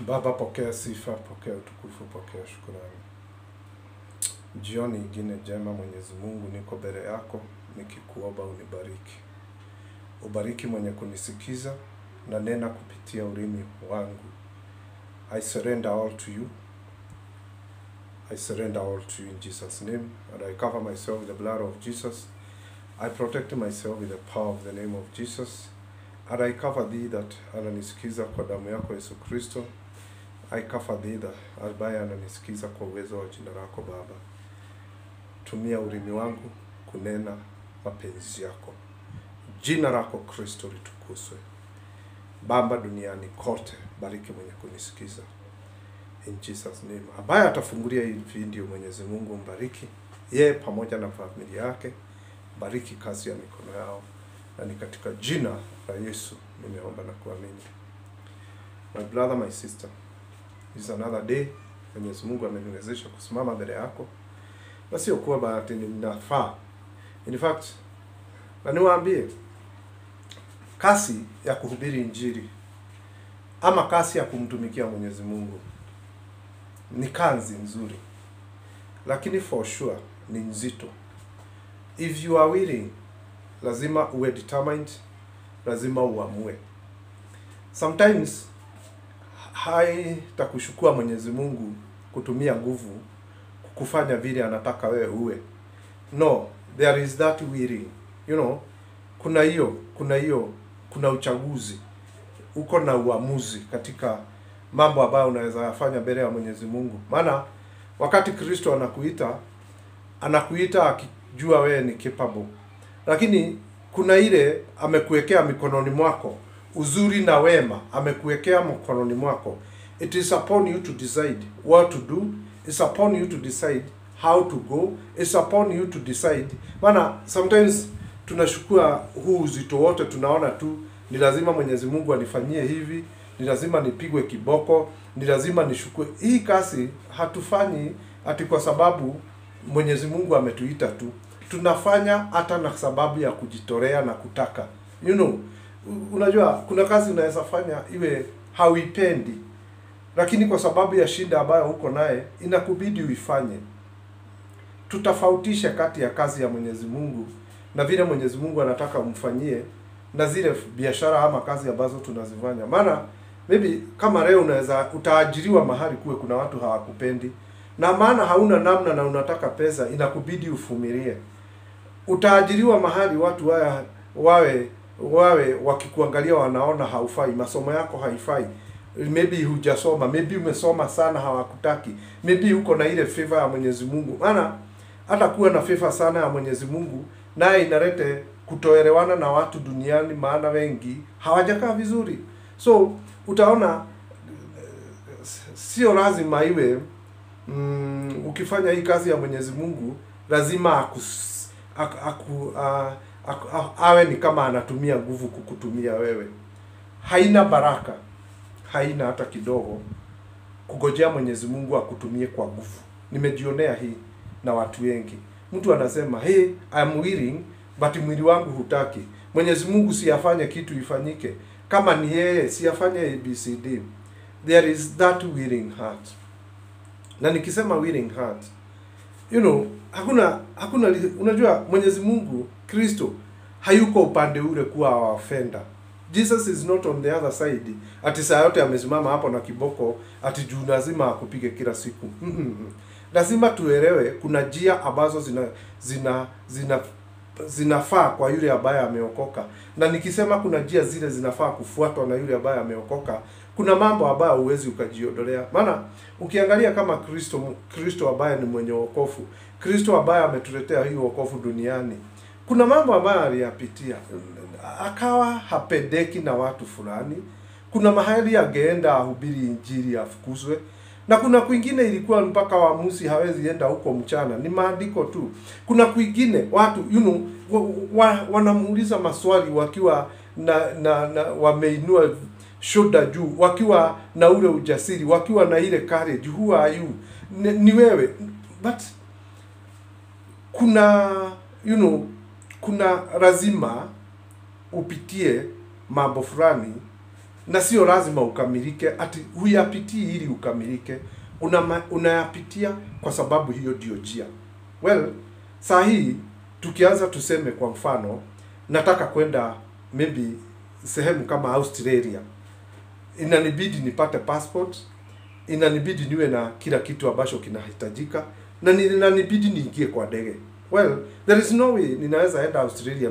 Baba, pokea sifa, pokea utukufu, pokea shukrani. Jioni ingine jema, Mwenyezi Mungu, niko mbele yako nikikuomba unibariki. Ubariki mwenye kunisikiza na nena kupitia ulimi wangu. I surrender all to you. I surrender all to you in Jesus' name, and I cover myself with the blood of Jesus. I protect myself with the power of the name of Jesus, and I cover thee that ananisikiza kwa damu yako Yesu Kristo. I cover thee that ambaye ananisikiza kwa uwezo wa jina lako Baba. Tumia ulimi wangu kunena mapenzi yako. Jina lako Kristo litukuzwe. Baba, duniani kote bariki mwenye kunisikiza. In Jesus name. Ambaye atafungulia hii video, Mwenyezi Mungu mbariki yeye pamoja na familia yake. Bariki kazi ya mikono yao. Na ni katika jina la Yesu nimeomba na kuamini. My brother, my sister, it's another day. Mwenyezi Mungu ameniwezesha kusimama mbele yako. Na sio kuwa bahati ninafaa. In fact, na niwaambie, kasi ya kuhubiri injili ama kasi ya kumtumikia Mwenyezi Mungu ni kazi nzuri, lakini for sure ni nzito. If you are willing, lazima uwe determined, lazima uamue. Sometimes haitakushukua Mwenyezi Mungu kutumia nguvu kufanya vile anataka wewe uwe. No, there is that willing. You know, kuna uchaguzi. Uko na uamuzi katika mambo ambayo unaweza yafanya mbele ya Mwenyezi Mungu. Maana wakati Kristo anakuita akijua wewe ni capable. Lakini kuna ile amekuwekea mikononi mwako, uzuri na wema amekuwekea mikononi mwako. It is upon you to decide what to do. It's upon you to decide how to go. It's upon you to decide. Maana sometimes tunashukua huu uzito wote, tunaona tu ni lazima Mwenyezi Mungu anifanyie hivi, ni lazima nipigwe kiboko, ni lazima nishukue. Hii kazi hatufanyi ati kwa sababu Mwenyezi Mungu ametuita tu. Tunafanya hata na sababu ya kujitolea na kutaka. You know, unajua kuna kazi unaweza fanya iwe hauipendi, lakini kwa sababu ya shida ambayo uko naye inakubidi uifanye. Tutafautisha kati ya kazi ya Mwenyezi Mungu na vile Mwenyezi Mungu anataka umfanyie na zile biashara ama kazi ambazo tunazifanya. Maana maybe kama leo utaajiriwa mahali kuwe kuna watu hawakupendi, na maana hauna namna na unataka pesa, inakubidi ufumilie. Utaajiriwa mahali watu wawe wakikuangalia wanaona haufai, masomo yako haifai. Maybe hujasoma, maybe umesoma sana hawakutaki. Maybe uko na ile favor ya Mwenyezi Mungu. Maana hata kuwa na favor sana ya Mwenyezi Mungu naye inalete kutoelewana na watu duniani, maana wengi hawajakaa vizuri. So utaona sio lazima iwe ukifanya hii kazi ya Mwenyezi Mungu lazima awe ni kama anatumia nguvu kukutumia wewe. Haina baraka, haina hata kidogo kugojea Mwenyezi Mungu akutumie kwa nguvu. Nimejionea hii na watu wengi. Mtu anasema, "Hey, I'm willing, but mwili wangu hutaki." Mwenyezi Mungu siyafanye kitu ifanyike. Kama ni yeye siyafanye ABCD. There is that willing heart. Na nikisema willing heart, you know, hakuna unajua Mwenyezi Mungu Kristo hayuko upande ule kuwa offender. Jesus is not on the other side. Ati saa yote amesimama hapo na kiboko ati juu lazima akupige kila siku. Lazima tuelewe kuna njia ambazo zinafaa kwa yule ambaye ameokoka. Na nikisema kuna njia zile zinafaa kufuatwa na yule ambaye ameokoka, kuna mambo ambayo huwezi ukajiondolea. Maana ukiangalia kama Kristo ambaye ni mwenye wokovu, Kristo ambaye ametuletea hii wokovu duniani, kuna mambo ambayo aliyapitia. Akawa hapendeki na watu fulani. Kuna mahali angeenda ahubiri injili afukuzwe. Na kuna kwingine ilikuwa mpaka waamuzi hawezi enda huko mchana. Ni maandiko tu. Kuna kwingine watu wanamuuliza maswali wakiwa na wameinua shoulder juu, wakiwa na ule ujasiri, wakiwa na ile courage. Who are you? Ni wewe. But kuna lazima upitie mambo fulani na sio lazima ukamilike, ati huyapitii ili ukamilike, unayapitia kwa sababu hiyo ndio njia. Well, saa hii tukianza tuseme kwa mfano nataka kwenda maybe sehemu kama Australia, inanibidi nipate passport, inanibidi niwe na kila kitu ambacho kinahitajika, na inanibidi niingie kwa ndege. Well, there is no way ninaweza enda Australia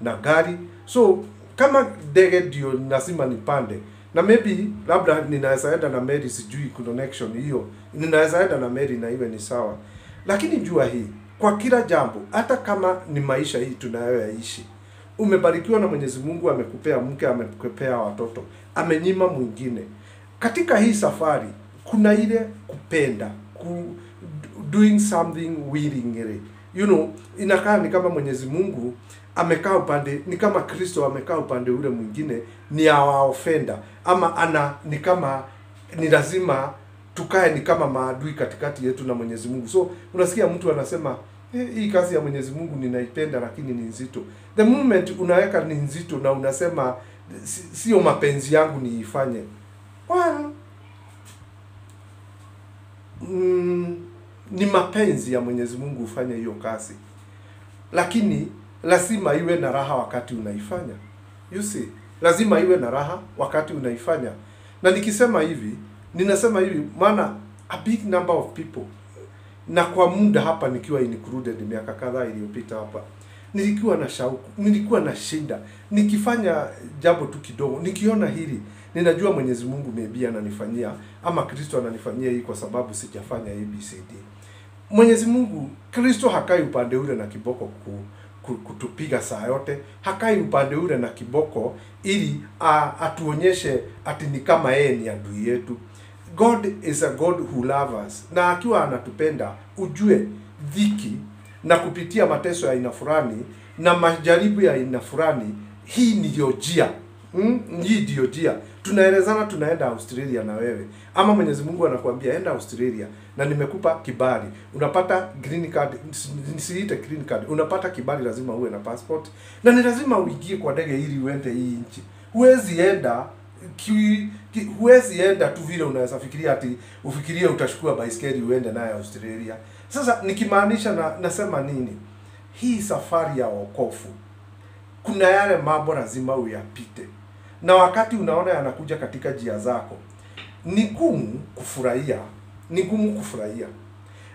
na gari. So kama ndege ndio lazima nipande, na maybe labda ninaweza enda na meli, sijui connection hiyo, ninaweza enda na meli na iwe ni sawa. Lakini jua hii, kwa kila jambo, hata kama ni maisha hii tunayoyaishi, umebarikiwa na Mwenyezi Mungu, amekupea mke, amekupea watoto, amenyima mwingine. Katika hii safari kuna ile kupenda, doing something willingly. You know, inakaa ni kama Mwenyezi Mungu amekaa upande, ni kama Kristo amekaa upande ule mwingine, ni our offender, ama ni kama ni lazima tukae ni kama maadui katikati yetu na Mwenyezi Mungu. So unasikia mtu anasema hii kazi ya Mwenyezi Mungu ninaipenda lakini ni nzito. The moment unaweka ni nzito na unasema sio mapenzi yangu niifanye, well, ni mapenzi ya Mwenyezi Mungu ufanye hiyo kazi, lakini lazima iwe na raha wakati unaifanya. You see, lazima iwe na raha wakati unaifanya. Na nikisema hivi, ninasema hivi maana a big number of people, na kwa muda hapa nikiwa included miaka kadhaa iliyopita hapa, nilikuwa na shauku, nilikuwa na shinda, nikifanya jambo tu kidogo, nikiona hili, ninajua Mwenyezi Mungu maybe ananifanyia, ama Kristo ananifanyia hii kwa sababu sijafanya ABCD. Mwenyezi Mungu, Kristo hakai upande ule na kiboko kutupiga saa yote, hakai upande ule na kiboko ili atuonyeshe ati ni kama yeye ni adui yetu. God is a God who loves us. Na akiwa anatupenda, ujue dhiki na kupitia mateso ya aina fulani na majaribu ya aina fulani, hii ndiyo njia. Hii ndiyo njia. Tunaelezana tunaenda Australia na wewe, ama Mwenyezi Mungu anakuambia enda Australia na nimekupa kibali. Unapata green card, nisiite green card, unapata kibali, lazima uwe na passport na ni lazima uingie kwa ndege ili uende hii nchi. Huwezi enda tu vile unaweza fikiria ati ufikirie utachukua baiskeli uende naye Australia. Sasa nikimaanisha nasema nini? Hii safari ya wokovu, kuna yale mambo lazima uyapite. Na wakati unaona yanakuja katika njia zako, ni ngumu kufurahia.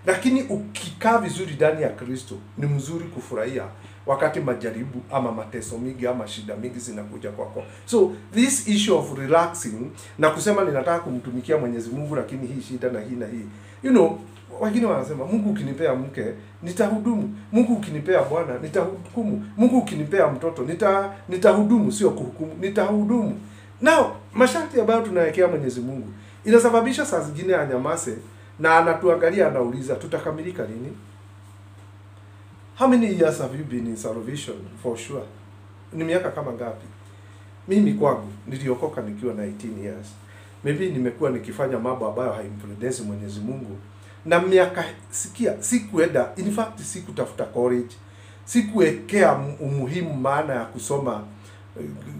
Lakini ukikaa vizuri ndani ya Kristo, ni mzuri kufurahia wakati majaribu ama mateso mingi ama shida mingi zinakuja kwako. So this issue of relaxing na kusema ninataka kumtumikia Mwenyezi Mungu lakini hii shida na hii na hii. You know, wengine wanasema Mungu ukinipea mke nitahudumu, Mungu ukinipea bwana nitahukumu, Mungu ukinipea mtoto nitahudumu, sio kuhukumu, nitahudumu. Now, masharti ambayo tunawekea Mwenyezi Mungu inasababisha saa zingine anyamase na anatuangalia, anauliza tutakamilika lini? How many years have you been in salvation? For sure. Ni miaka kama ngapi? Mimi kwangu niliokoka nikiwa na 18 years. Maybe nimekuwa nikifanya mambo ambayo haimpendezi Mwenyezi Mungu. Na miaka sikuenda, in fact sikutafuta college. Sikuwekea umuhimu maana ya kusoma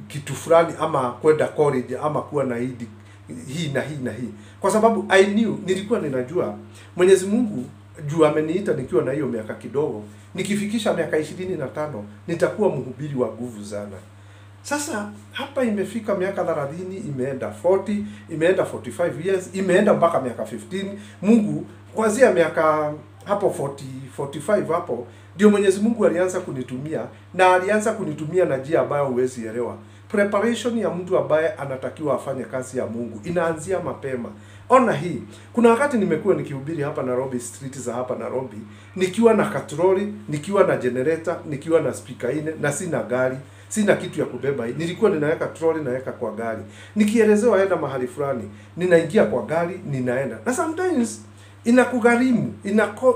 kitu fulani ama kwenda college ama kuwa na hii na hii. Kwa sababu I knew, nilikuwa ninajua Mwenyezi Mungu juu ameniita nikiwa na hiyo miaka kidogo, nikifikisha miaka 25 nitakuwa mhubiri wa nguvu sana. Sasa hapa imefika miaka 30, imeenda 40, imeenda 45 years, imeenda mpaka miaka 15. Mungu kuanzia miaka hapo 45 hapo ndio Mwenyezi Mungu alianza kunitumia, na alianza kunitumia na njia ambayo huwezi elewa. Preparation ya mtu ambaye anatakiwa afanye kazi ya Mungu inaanzia mapema. Ona hii, kuna wakati nimekuwa nikihubiri hapa Nairobi, street za hapa Nairobi, nikiwa na katroli, nikiwa na generator, nikiwa na speaker ine, na sina gari, sina kitu ya kubeba. Nilikuwa ninaweka troli naweka kwa gari. Nikielezewa enda mahali fulani, ninaingia kwa gari, ninaenda. Na sometimes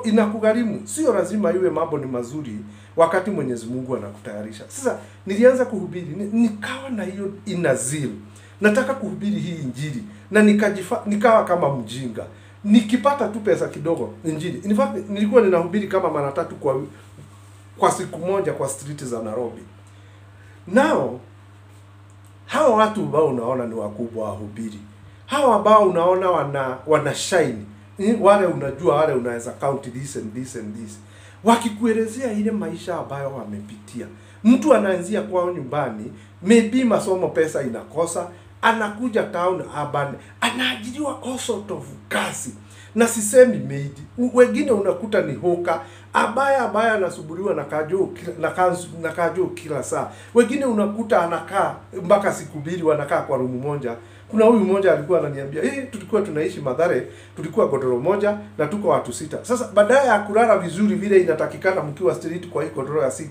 inakugharimu. Sio lazima iwe mambo ni mazuri wakati Mwenyezi Mungu anakutayarisha. Sasa nilianza kuhubiri, nikawa na hiyo inazil. Nataka kuhubiri hii injili na nikawa kama mjinga. Nikipata tu pesa kidogo injili. In fact nilikuwa ninahubiri kama mara 3 kwa siku moja kwa street za Nairobi. Now Hawa watu ambao unaona ni wakubwa wahubiri, hawa ambao unaona wana shine, wale unajua, wale unaweza count this and this and this, wakikuelezea ile maisha ambayo wamepitia. Mtu anaanzia kwao nyumbani, maybe masomo pesa inakosa, anakuja town urban, anaajiriwa all sort of kazi. Na sisemi maid, wengine unakuta ni hoka abaya anasuburiwa na kajo kila saa. Wengine unakuta anakaa mpaka siku mbili wanakaa kwa rumu moja. Kuna huyu mmoja alikuwa ananiambia, tulikuwa tunaishi Mathare, tulikuwa godoro moja na tuko watu 6. Sasa badala ya kulala vizuri vile inatakikana mkiwa street kwa hii godoro ya 6,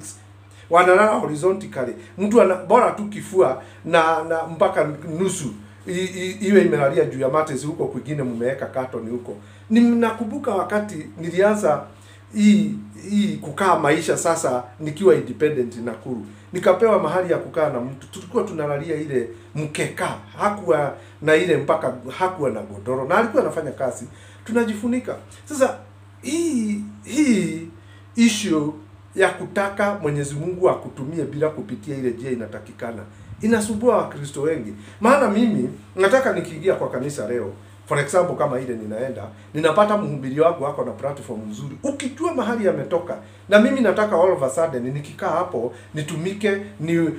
wanalala horizontally. Mtu bora tu kifua na mpaka nusu iwe imelalia juu ya mattress, huko kwingine mmeweka carton huko. Ninakumbuka wakati nilianza hii kukaa maisha sasa nikiwa independent Nakuru, nikapewa mahali ya kukaa na mtu, tulikuwa tunalalia ile mkeka, hakuwa na ile mpaka hakuwa na godoro na alikuwa anafanya kazi, tunajifunika. Sasa hii issue ya kutaka Mwenyezi Mungu akutumie bila kupitia ile njia inatakikana inasumbua Wakristo wengi. Maana mimi nataka nikiingia kwa kanisa leo, for example kama ile ninapata mhubiri wangu wako na platform nzuri, ukijua mahali ametoka, na mimi nataka all of a sudden nikikaa hapo nitumike,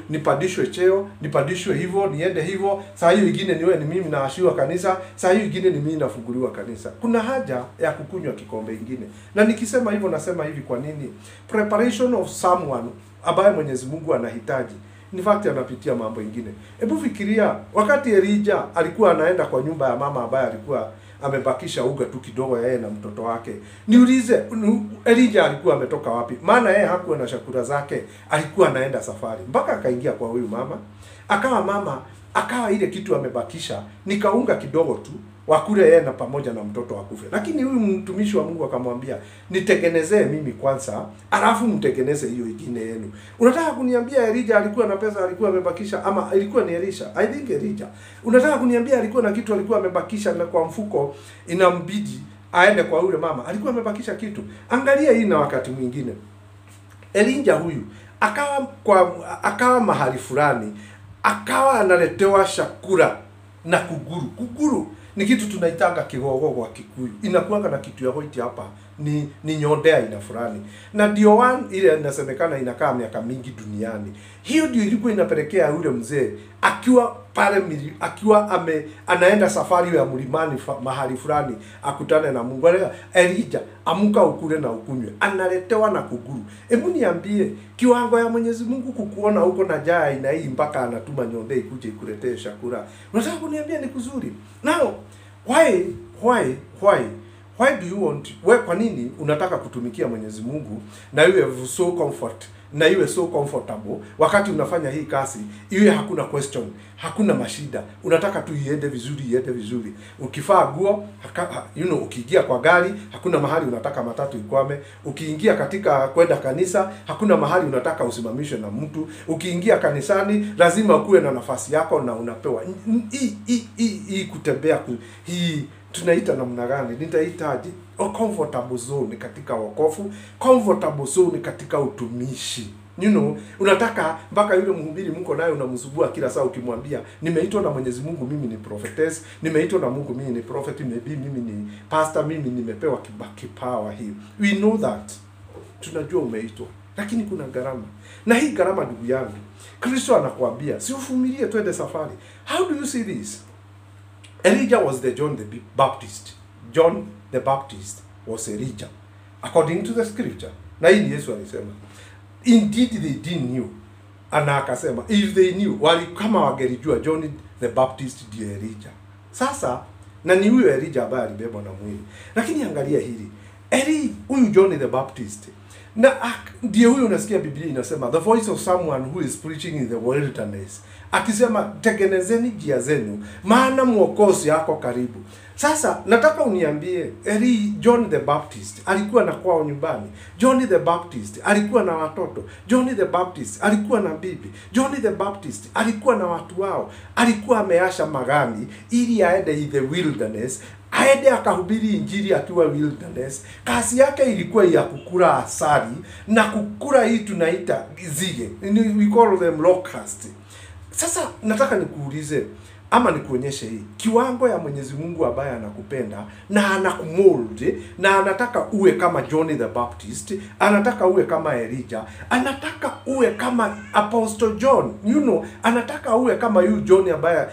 nipandishwe cheo, nipandishwe hivyo, niende hivyo, saa hiyo nyingine ni mimi naashiwa kanisa, saa hiyo nyingine ni mimi nafunguliwa kanisa. Kuna haja ya kukunywa kikombe kingine. Na nikisema hivyo nasema hivi kwa nini? Preparation of someone ambaye Mwenyezi Mungu anahitaji, in fact anapitia mambo mengine. Hebu fikiria wakati Elijah alikuwa anaenda kwa nyumba ya mama ambaye alikuwa amebakisha uga tu kidogo yeye na mtoto wake. Niulize, Elijah alikuwa ametoka wapi? Maana yeye hakuwa na chakula zake, alikuwa anaenda safari. Mpaka akaingia kwa huyu mama, akawa ile kitu amebakisha nikaunga kidogo tu wakule yeye na pamoja na mtoto akufe. Lakini huyu mtumishi wa Mungu akamwambia, nitengenezee mimi kwanza, alafu mtengeneze hiyo ingine yenu. Unataka kuniambia Elijah alikuwa na pesa alikuwa amebakisha, ama ilikuwa ni Elisha? I think Elijah. Unataka kuniambia alikuwa na kitu alikuwa amebakisha na kwa mfuko inambidi aende kwa yule mama, alikuwa amebakisha kitu? Angalia hii. Na wakati mwingine Elijah huyu akawa mahali fulani, akawa analetewa chakula na kuguru ni kitu tunaitanga kigogo kwa Kikuyu. Inakuanga na kitu ya white hapa, ni nyondea ina fulani. Na ndio ile inasemekana inakaa miaka mingi duniani. Hiyo ndio ilikuwa inapelekea yule mzee akiwa pale anaenda safari ya mlimani mahali fulani akutane na Mungu. Elijah, amuka ukule na ukunywe. Analetewa na kuguru. Hebu niambie, kiwango ya Mwenyezi Mungu kukuona huko na jaa ina hii mpaka anatuma nyonde ikuje ikuletee chakula. Unataka kuniambia ni kuzuri? Now, why do you want? Kwa nini unataka kutumikia Mwenyezi Mungu na iwe so comfort, na iwe so comfortable wakati unafanya hii kazi, iwe hakuna question, hakuna mashida, unataka tu iende vizuri. Ukifaa nguo, ukiingia kwa gari, hakuna mahali unataka matatu ikwame. Ukiingia katika kwenda kanisa, hakuna mahali unataka usimamishwe na mtu. Ukiingia kanisani, lazima ukuwe na nafasi yako na unapewa. Hii kutembea hii tunaita namna gani? Nitahitaji comfortable zone katika wokovu, comfortable zone katika utumishi. Unataka mpaka yule mhubiri mko naye unamsubua kila saa ukimwambia, nimeitwa na Mwenyezi Mungu mimi ni prophetess, nimeitwa na Mungu mimi ni prophet, maybe mimi ni pastor, mimi nimepewa kipawa hii. We know that. Tunajua umeitwa, lakini kuna gharama. Na hii gharama, ndugu yangu, Kristo anakuambia, si uvumilie twende safari. How do you see this? Elijah was the John the Baptist. John the Baptist was Elijah, according to the scripture. Na hii Yesu alisema, indeed they didn't knew. Ana akasema, if they knew, kama wangelijua John the Baptist ndiye Elijah. Sasa, na ni huyo Elijah ambaye alibebwa na mwili. Lakini angalia hili, huyu John the Baptist, na ndiye huyu unasikia Biblia inasema, the voice of someone who is preaching in the wilderness, akisema tengenezeni njia zenu, maana mwokozi yako karibu. Sasa nataka uniambie, John the Baptist alikuwa na kwao nyumbani. John the Baptist alikuwa na watoto. John the Baptist alikuwa na bibi. John the Baptist alikuwa na watu wao. Alikuwa ameasha magani ili aende in the wilderness, aende akahubiri injili akiwa wilderness. Kazi yake ilikuwa ya kukula asali na kukula hii tunaita zige. We call them locust. Sasa nataka nikuulize ama nikuonyeshe hii kiwango ya Mwenyezi Mungu ambaye anakupenda na anakumold na anataka uwe kama John the Baptist, anataka uwe kama Elijah, anataka uwe kama Apostle John, anataka uwe kama huyu John ambaye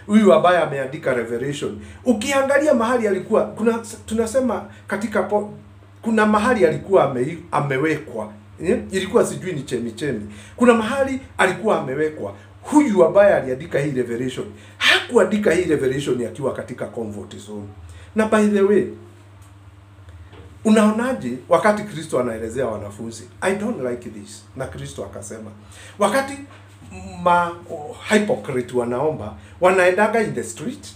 huyu ambaye ameandika Revelation. Ukiangalia mahali alikuwa tunasema katika kuna mahali alikuwa amewekwa. Ilikuwa sijui ni chemichemi. Kuna mahali alikuwa amewekwa. Huyu ambaye aliandika hii Revelation hakuandika hii Revelation akiwa katika comfort zone. Na by the way, unaonaje wakati Kristo anaelezea wanafunzi, I don't like this, na Kristo akasema wakati hypocrite wanaendaga in the street,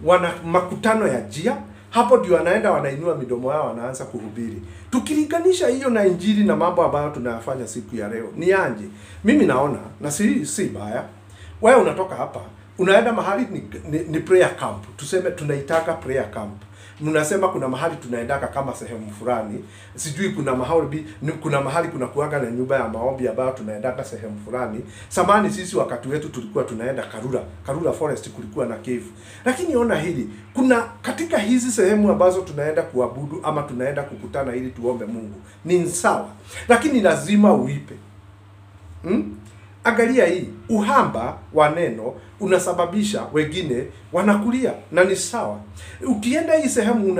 wana makutano ya jia, hapo ndio wanainua midomo yao, wanaanza kuhubiri. Tukilinganisha hiyo na injili na mambo ambayo tunayafanya siku ya leo, ni anje? Mimi naona na si baya. Wewe unatoka hapa, unaenda mahali ni prayer camp. Tuseme tunaitaka prayer camp. Mnasema kuna mahali tunaendaka kama sehemu fulani. Sijui kuna mahali kuna kuanga na nyumba ya maombi ambayo tunaendaka sehemu fulani. Samani sisi wakati wetu tulikuwa tunaenda Karura Forest, kulikuwa na cave. Lakini ona hili, kuna katika hizi sehemu ambazo tunaenda kuabudu ama tunaenda kukutana ili tuombe Mungu, ni sawa. Lakini lazima uipe. Angalia hii, uhamba wa neno unasababisha wengine wanakulia, na ni sawa. Ukienda hii sehemu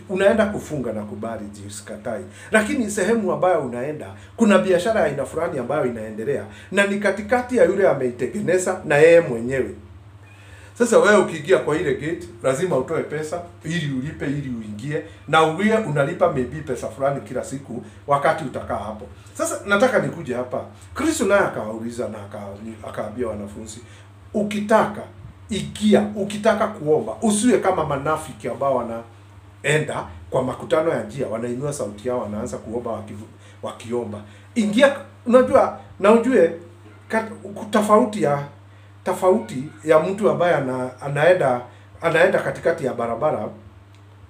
unaenda kufunga na kubali, jisikatai. Lakini sehemu ambayo unaenda kuna biashara ya aina fulani ambayo inaendelea, na ni katikati ya yule ameitengeneza na yeye mwenyewe. Sasa wewe ukiingia kwa ile gate lazima utoe pesa ili ulipe ili uingie, na uwe unalipa maybe pesa fulani kila siku wakati utakaa hapo. Sasa nataka nikuje hapa. Kristo naye akawauliza na akaambia wanafunzi, ukitaka kuomba usiwe kama manafiki ambao wanaenda kwa makutano ya njia, wanainua sauti yao, wanaanza kuomba wakiomba. Ingia, unajua na ujue tofauti ya mtu ambaye anaenda katikati ya barabara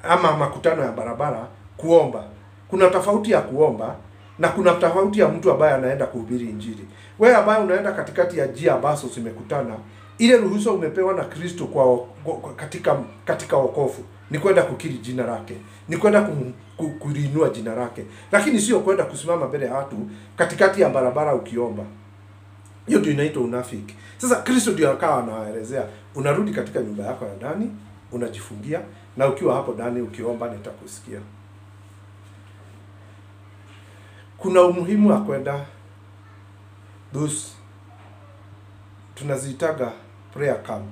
ama makutano ya barabara kuomba. Kuna tofauti ya kuomba na kuna tofauti ya mtu ambaye anaenda kuhubiri injili. Wewe ambaye unaenda katikati ya njia ambazo zimekutana, ile ruhusa umepewa na Kristo katika wokovu ni kwenda kukiri jina lake, ni kwenda kuliinua jina lake, lakini sio kwenda kusimama mbele ya watu katikati ya barabara ukiomba. Hiyo ndio inaitwa unafiki. Sasa Kristo ndio akawa anaelezea, unarudi katika nyumba yako ya ndani, unajifungia, na ukiwa hapo ndani ukiomba nitakusikia. Kuna umuhimu wa kwenda tunaziitaga prayer camp.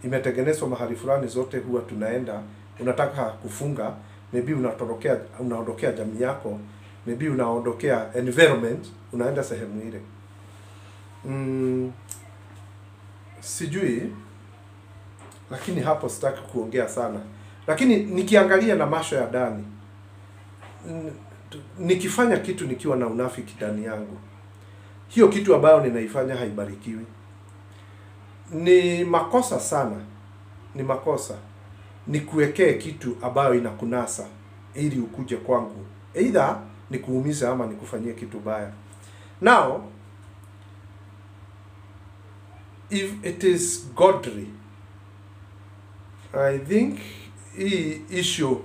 Imetengenezwa mahali fulani, zote huwa tunaenda. Unataka kufunga, maybe unaondokea jamii yako, maybe unaondokea environment, unaenda sehemu ile. Sijui, lakini hapo sitaki kuongea sana. Lakini nikiangalia na macho ya ndani, nikifanya kitu nikiwa na unafiki ndani yangu, hiyo kitu ambayo ninaifanya haibarikiwi. Ni makosa sana. Ni makosa nikuwekee kitu ambayo inakunasa ili ukuje kwangu, either nikuumize ama nikufanyie kitu baya. Now, if it is godly, I think hii issue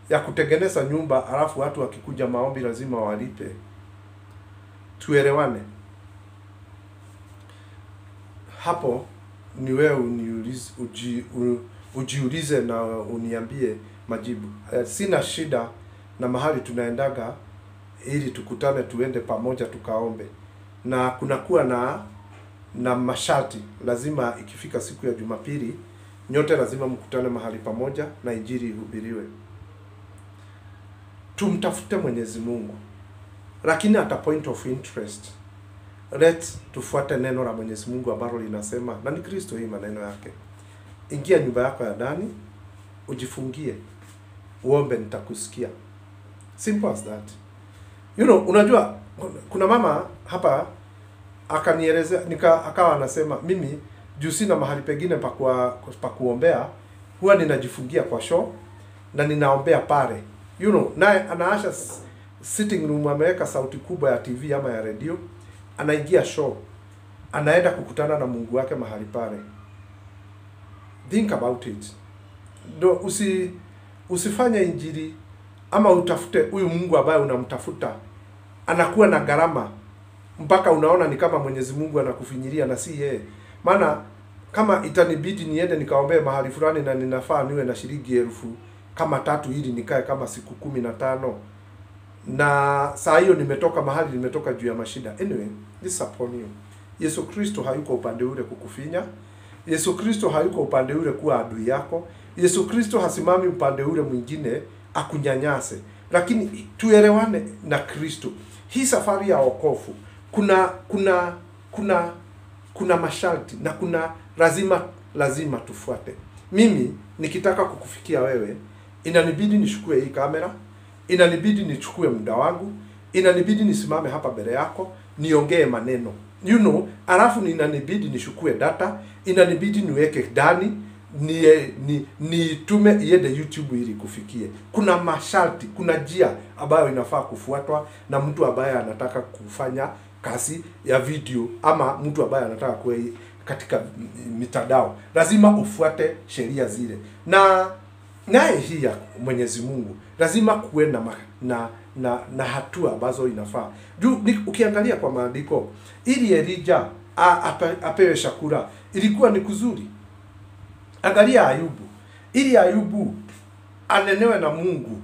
ya kutengeneza nyumba alafu watu wakikuja maombi lazima walipe, tuelewane hapo. Ni wewe ujiulize na uniambie majibu. Sina shida na mahali tunaendaga ili tukutane, tuende pamoja tukaombe, na kunakuwa na masharti. Lazima ikifika siku ya Jumapili nyote lazima mkutane mahali pamoja na injili ihubiriwe. Tumtafute Mwenyezi Mungu, lakini at a point of interest, let's tufuate neno la Mwenyezi Mungu ambalo linasema, na ni Kristo hii maneno yake, ingia nyumba yako ya ndani, ujifungie, uombe nitakusikia. Simple as that. Unajua kuna mama hapa akanielezea, akawa anasema, mimi juu sina mahali pengine pa kuombea, huwa ninajifungia kwa show na ninaombea pale. Naye anaasha sitting room, ameweka sauti kubwa ya TV ama ya radio, anaingia show, anaenda kukutana na Mungu wake mahali pale. Think about it. Do usifanye injili ama utafute huyu Mungu ambaye unamtafuta anakuwa na gharama mpaka unaona ni kama Mwenyezi Mungu anakufinyiria na si yeye. Maana kama itanibidi niende nikaombee mahali fulani na ninafaa niwe na shilingi 1000 kama 3 ili nikae kama siku 15, na saa hiyo nimetoka mahali, nimetoka juu ya mashida. Anyway, this is upon you. Yesu Kristo hayuko upande ule kukufinya. Yesu Kristo hayuko upande ule kuwa adui yako. Yesu Kristo hasimami upande ule mwingine akunyanyase. Lakini tuelewane na Kristo. Hii safari ya wokovu kuna masharti na kuna lazima tufuate. Mimi nikitaka kukufikia wewe, inanibidi nichukue hii kamera, inanibidi nichukue muda wangu, inanibidi nisimame hapa mbele yako niongee maneno, alafu inanibidi nichukue data, inanibidi niweke ndani, nitume iende YouTube ili kufikie. Kuna masharti, kuna njia ambayo inafaa kufuatwa na mtu ambaye anataka kufanya kazi ya video, ama mtu ambaye anataka kuwa katika mitandao. Lazima ufuate sheria zile. Na naye hii ya Mwenyezi Mungu lazima kuwe na hatua ambazo inafaa. Ukiangalia kwa maandiko, ili Elijah apewe chakula ilikuwa ni kuzuri. Angalia Ayubu. Ili Ayubu anenewe na Mungu,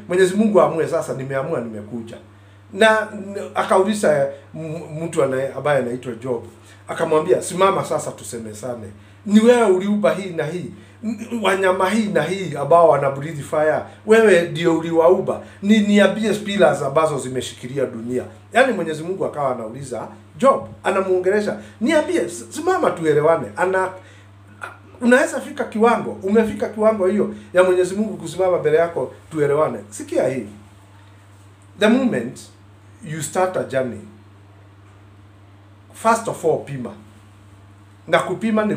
Mwenyezi Mungu amue sasa, nimeamua, nimekuja. Na akauliza mtu ambaye anaitwa Job, akamwambia simama sasa tusemesane. Ni wewe uliumba hii na hii, wanyama hii na hii ambao wana breathe fire, wewe ndio uliwaumba. Niambie pillars ambazo zimeshikilia dunia. Yaani Mwenyezi Mungu akawa anauliza Job, anamuongelesha, niambie, simama tuelewane. Unaweza fika kiwango, umefika kiwango hiyo ya Mwenyezi Mungu kusimama mbele yako tuelewane. Sikia hii. The moment you start a journey, first of all pima. Na kupima ni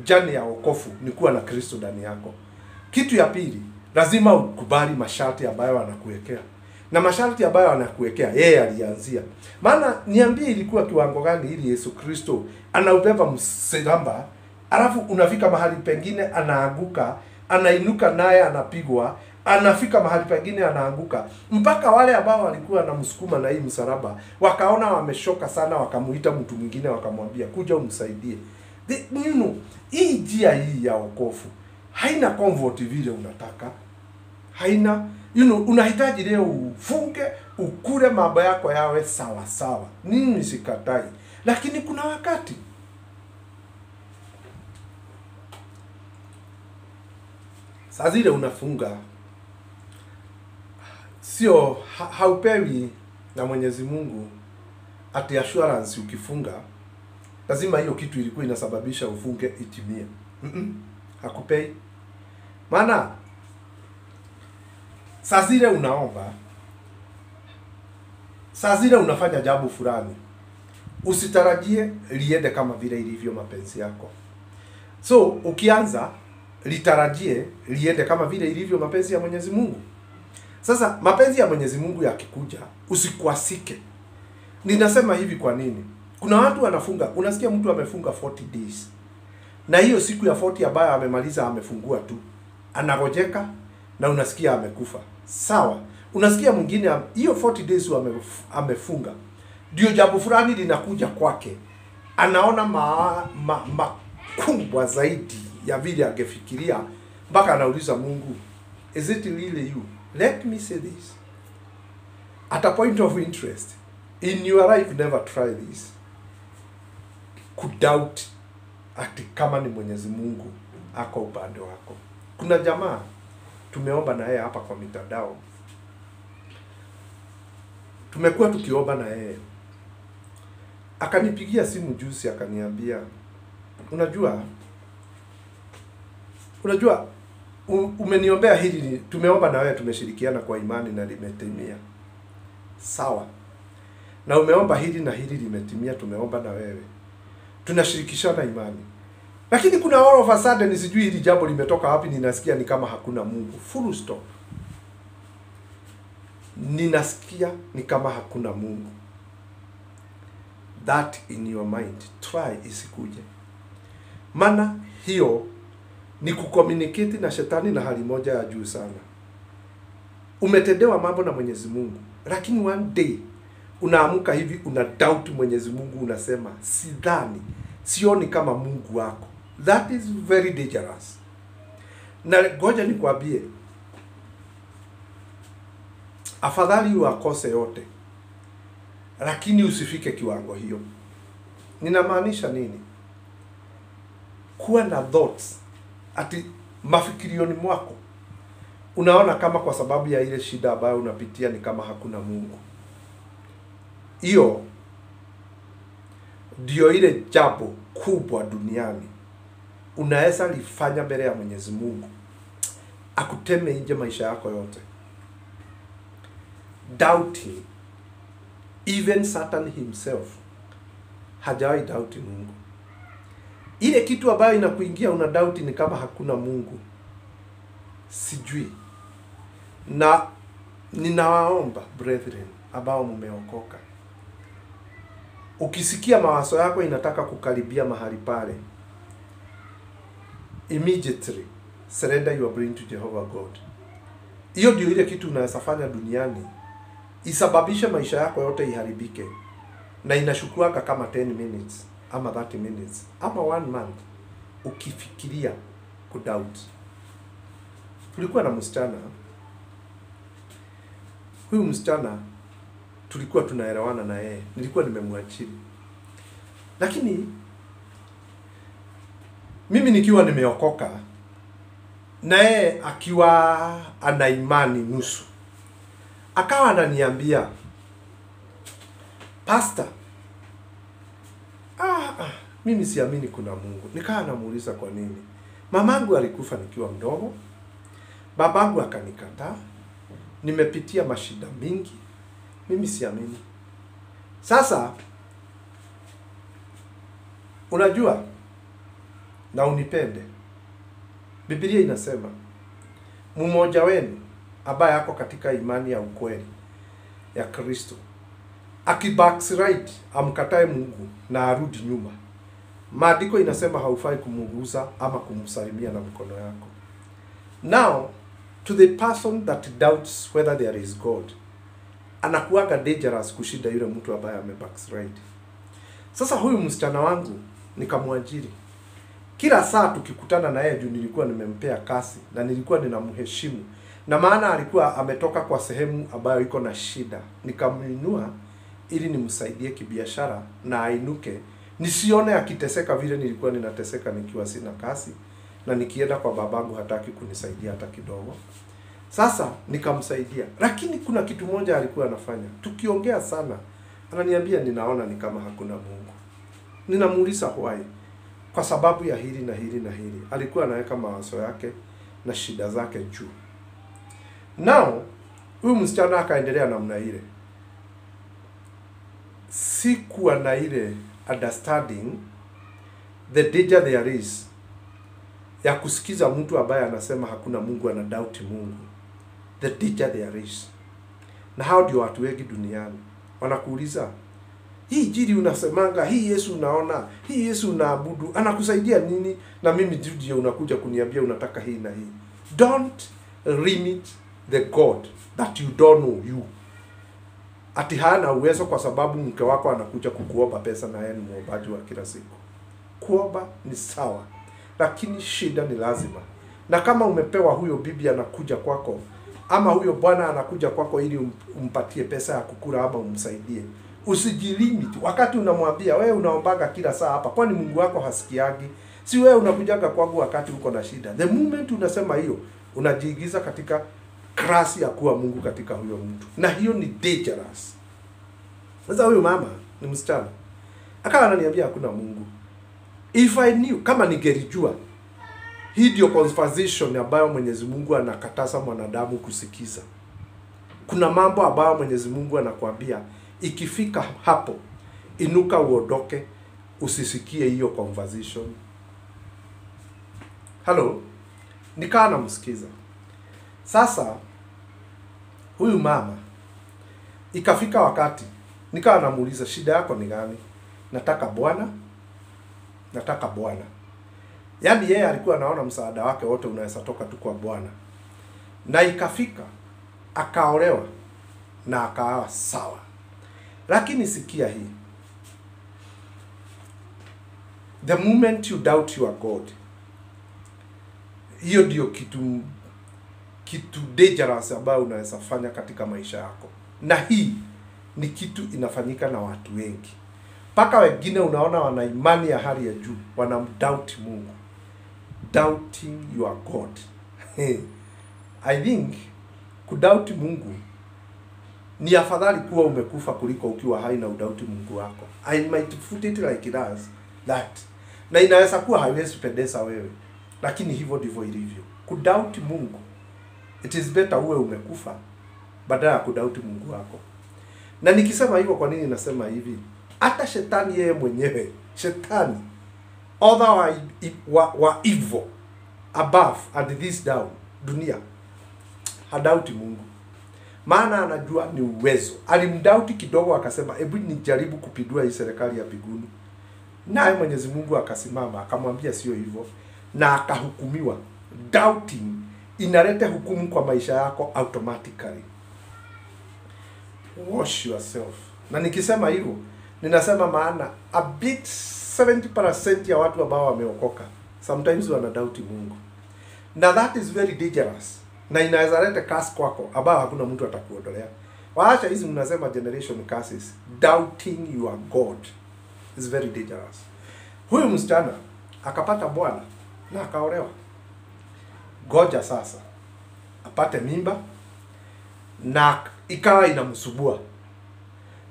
journey ya wokovu ni kuwa na Kristo ndani yako. Kitu ya pili, lazima ukubali masharti ambayo anakuwekea. Na masharti ambayo anakuwekea yeye alianzia. Maana niambie ilikuwa kiwango gani ili Yesu Kristo anaubeba msalaba, alafu unafika mahali pengine anaanguka, anainuka naye anapigwa, anafika mahali pengine anaanguka, mpaka wale ambao walikuwa wanamsukuma na hii msalaba wakaona wameshoka sana, wakamuita mtu mwingine wakamwambia kuja umsaidie. Hii njia hii ya wokovu haina comfort vile unataka. Haina, unahitaji leo ufunge, ukule, mambo yako yawe sawa sawa. Nini sikatai. Lakini kuna wakati saa zile unafunga, sio haupewi na Mwenyezi Mungu ati assurance ukifunga lazima hiyo kitu ilikuwa inasababisha ufunge itimie. Hakupei. Maana saa zile unaomba, saa zile unafanya jambo fulani, usitarajie liende kama vile ilivyo mapenzi yako. So ukianza, litarajie liende kama vile ilivyo mapenzi ya Mwenyezi Mungu. Sasa mapenzi ya Mwenyezi Mungu yakikuja, usikwasike. Ninasema hivi kwa nini? Kuna watu wanafunga, unasikia mtu amefunga 40 days. Na hiyo siku ya 40 ambayo amemaliza amefungua tu, anagojeka na unasikia amekufa. Sawa. Unasikia mwingine hiyo 40 days amefunga, ndio jambo fulani linakuja kwake, anaona makubwa zaidi ya vile angefikiria, mpaka anauliza Mungu, is it really you? Let me say this. At a point of interest in your life, never try this. Kudoubt ati kama ni Mwenyezi Mungu ako upande wako. Kuna jamaa tumeomba na yeye hapa kwa mitandao. Tumekuwa tukiomba na yeye. Akanipigia simu juzi akaniambia, unajua umeniombea hili, tumeomba na wewe, tumeshirikiana kwa imani na limetimia. Sawa. Na umeomba hili na hili limetimia, tumeomba na wewe, tunashirikishana imani. Lakini kuna all of a sudden sijui hili jambo limetoka wapi, ninasikia ni kama hakuna Mungu. Full stop. Ninasikia ni kama hakuna Mungu. that in your mind, try isikuje. Maana hiyo ni kucommunicate na shetani na hali moja ya juu sana. Umetendewa mambo na Mwenyezi Mungu, lakini one day unaamuka hivi una doubt Mwenyezi Mungu, unasema sidhani, sioni kama Mungu wako. That is very dangerous. Na ngoja nikwambie, afadhali uakose yote, lakini usifike kiwango hiyo. Ninamaanisha nini? Kuwa na thoughts ati mafikirioni mwako unaona kama kwa sababu ya ile shida ambayo unapitia ni kama hakuna Mungu. Hiyo ndio ile jambo kubwa duniani unaweza lifanya mbele ya Mwenyezi Mungu akuteme nje maisha yako yote. Doubting, even Satan himself hajawahi doubt Mungu. Ile kitu ambayo inakuingia una doubt ni kama hakuna Mungu, sijui. Na ninawaomba brethren ambao mumeokoka, ukisikia mawazo yako inataka kukaribia mahali pale, immediately surrender your brain to Jehovah God. Hiyo ndio ile kitu unaweza fanya duniani isababisha maisha yako yote iharibike, na inashukuaka kama 10 minutes ama 30 minutes ama 1 month ukifikiria kudoubt. Tulikuwa na msichana, huyu msichana tulikuwa tunaelewana na yeye, nilikuwa nimemwachili, lakini mimi nikiwa nimeokoka na yeye akiwa ana imani nusu, akawa ananiambia, pastor, mimi siamini kuna Mungu. Nikawa namuuliza kwa nini? Mamangu alikufa nikiwa mdogo, babangu akanikataa, nimepitia mashida mingi, mimi siamini. Sasa unajua, na unipende, Biblia inasema mmoja wenu ambaye yako katika imani ya ukweli ya Kristo akibackslide, amkatae Mungu na arudi nyuma, maandiko inasema haufai kumuguza ama kumsalimia na mkono yako. Now to the person that doubts whether there is God, anakuwaga dangerous kushinda yule mtu ambaye amebackslide. Sasa huyu msichana wangu nikamwajiri. Kila saa tukikutana na yeye, juu nilikuwa nimempea kasi na nilikuwa ninamheshimu, na maana alikuwa ametoka kwa sehemu ambayo iko na shida, nikamuinua ili nimsaidie kibiashara na ainuke, nisione akiteseka vile nilikuwa ninateseka nikiwa sina kasi, na nikienda kwa babangu hataki kunisaidia hata kidogo. Sasa nikamsaidia, lakini kuna kitu moja alikuwa anafanya. Tukiongea sana ananiambia ninaona ni kama hakuna Mungu. Ninamuuliza why? Kwa sababu ya hili na hili na hili. Alikuwa anaweka mawazo yake na shida zake juu. Now huyu msichana akaendelea namna ile. Sikuwa na ile understanding the danger there is ya kusikiza mtu ambaye anasema hakuna Mungu, ana doubt Mungu. The danger there is. Na hao ndio watu wengi duniani. Wanakuuliza, hii injili unasemanga, hii Yesu unaona, hii Yesu unaabudu, anakusaidia nini? Na mimi ndio unakuja kuniambia unataka hii na hii. Don't limit the God that you don't know you. Ati hana uwezo kwa sababu mke wako anakuja kukuomba pesa na yeye ni muombaji wa kila siku. Kuomba ni sawa, lakini shida ni lazima. Na kama umepewa huyo bibi anakuja kwako, ama huyo bwana anakuja kwako ili umpatie pesa ya kukula ama umsaidie, usijilimit. Wakati unamwambia wewe unaombaga kila saa hapa, kwani Mungu wako hasikiagi? Si wewe unakujaga kwangu wakati uko na shida. The moment unasema hiyo, unajiigiza katika klasi ya kuwa Mungu katika huyo mtu, na hiyo ni dangerous. Sasa huyo mama ni msichana, akawa ananiambia hakuna Mungu. If I knew, kama ningelijua, hii ndio conversation ambayo Mwenyezi Mungu anakataza mwanadamu kusikiza. Kuna mambo ambayo Mwenyezi Mungu anakuambia, ikifika hapo inuka uondoke, usisikie hiyo conversation. Hello, nikaa namsikiza. Sasa huyu mama ikafika wakati nikawa namuuliza, shida yako ni gani? nataka Bwana, nataka Bwana. Yaani yeye alikuwa anaona msaada wake wote unaweza toka tu kwa Bwana. Na ikafika akaolewa na akawa sawa. Lakini sikia hii. The moment you doubt your God, hiyo ndio kitu dangerous ambayo unaweza fanya katika maisha yako. Na hii ni kitu inafanyika na watu wengi. Paka wengine unaona wana imani ya hali ya juu, wanamdoubt Mungu. Doubting your God. I think kudoubt Mungu ni afadhali kuwa umekufa kuliko ukiwa hai na udoubt Mungu wako. I might put it like that. Na inaweza kuwa haiwezi pendeza wewe, lakini hivyo ndivyo ilivyo. Kudoubt Mungu, it is better uwe umekufa badala ya kudoubt Mungu wako. Na nikisema hivyo, kwa nini nasema hivi? Hata shetani yeye mwenyewe, shetani, although wa evil above and this down, dunia, hadauti Mungu. Maana anajua ni uwezo. Alimdauti kidogo akasema, hebu nijaribu kupindua hii serikali ya mbinguni. Naye Mwenyezi Mungu akasimama, akamwambia sio hivyo, na akahukumiwa. Doubting inaleta hukumu kwa maisha yako automatically. Wash yourself. Na nikisema hivyo, ninasema maana a bit 70% ya watu ambao wameokoka sometimes wanadoubt Mungu. Na that is very dangerous. Na inaweza leta curse kwako ambao hakuna mtu atakuondolea. Waacha hizi mnasema generation curses. Doubting your God is very dangerous. Huyu msichana akapata Bwana na akaolewa. Goja sasa apate mimba na ikawa inamsubua.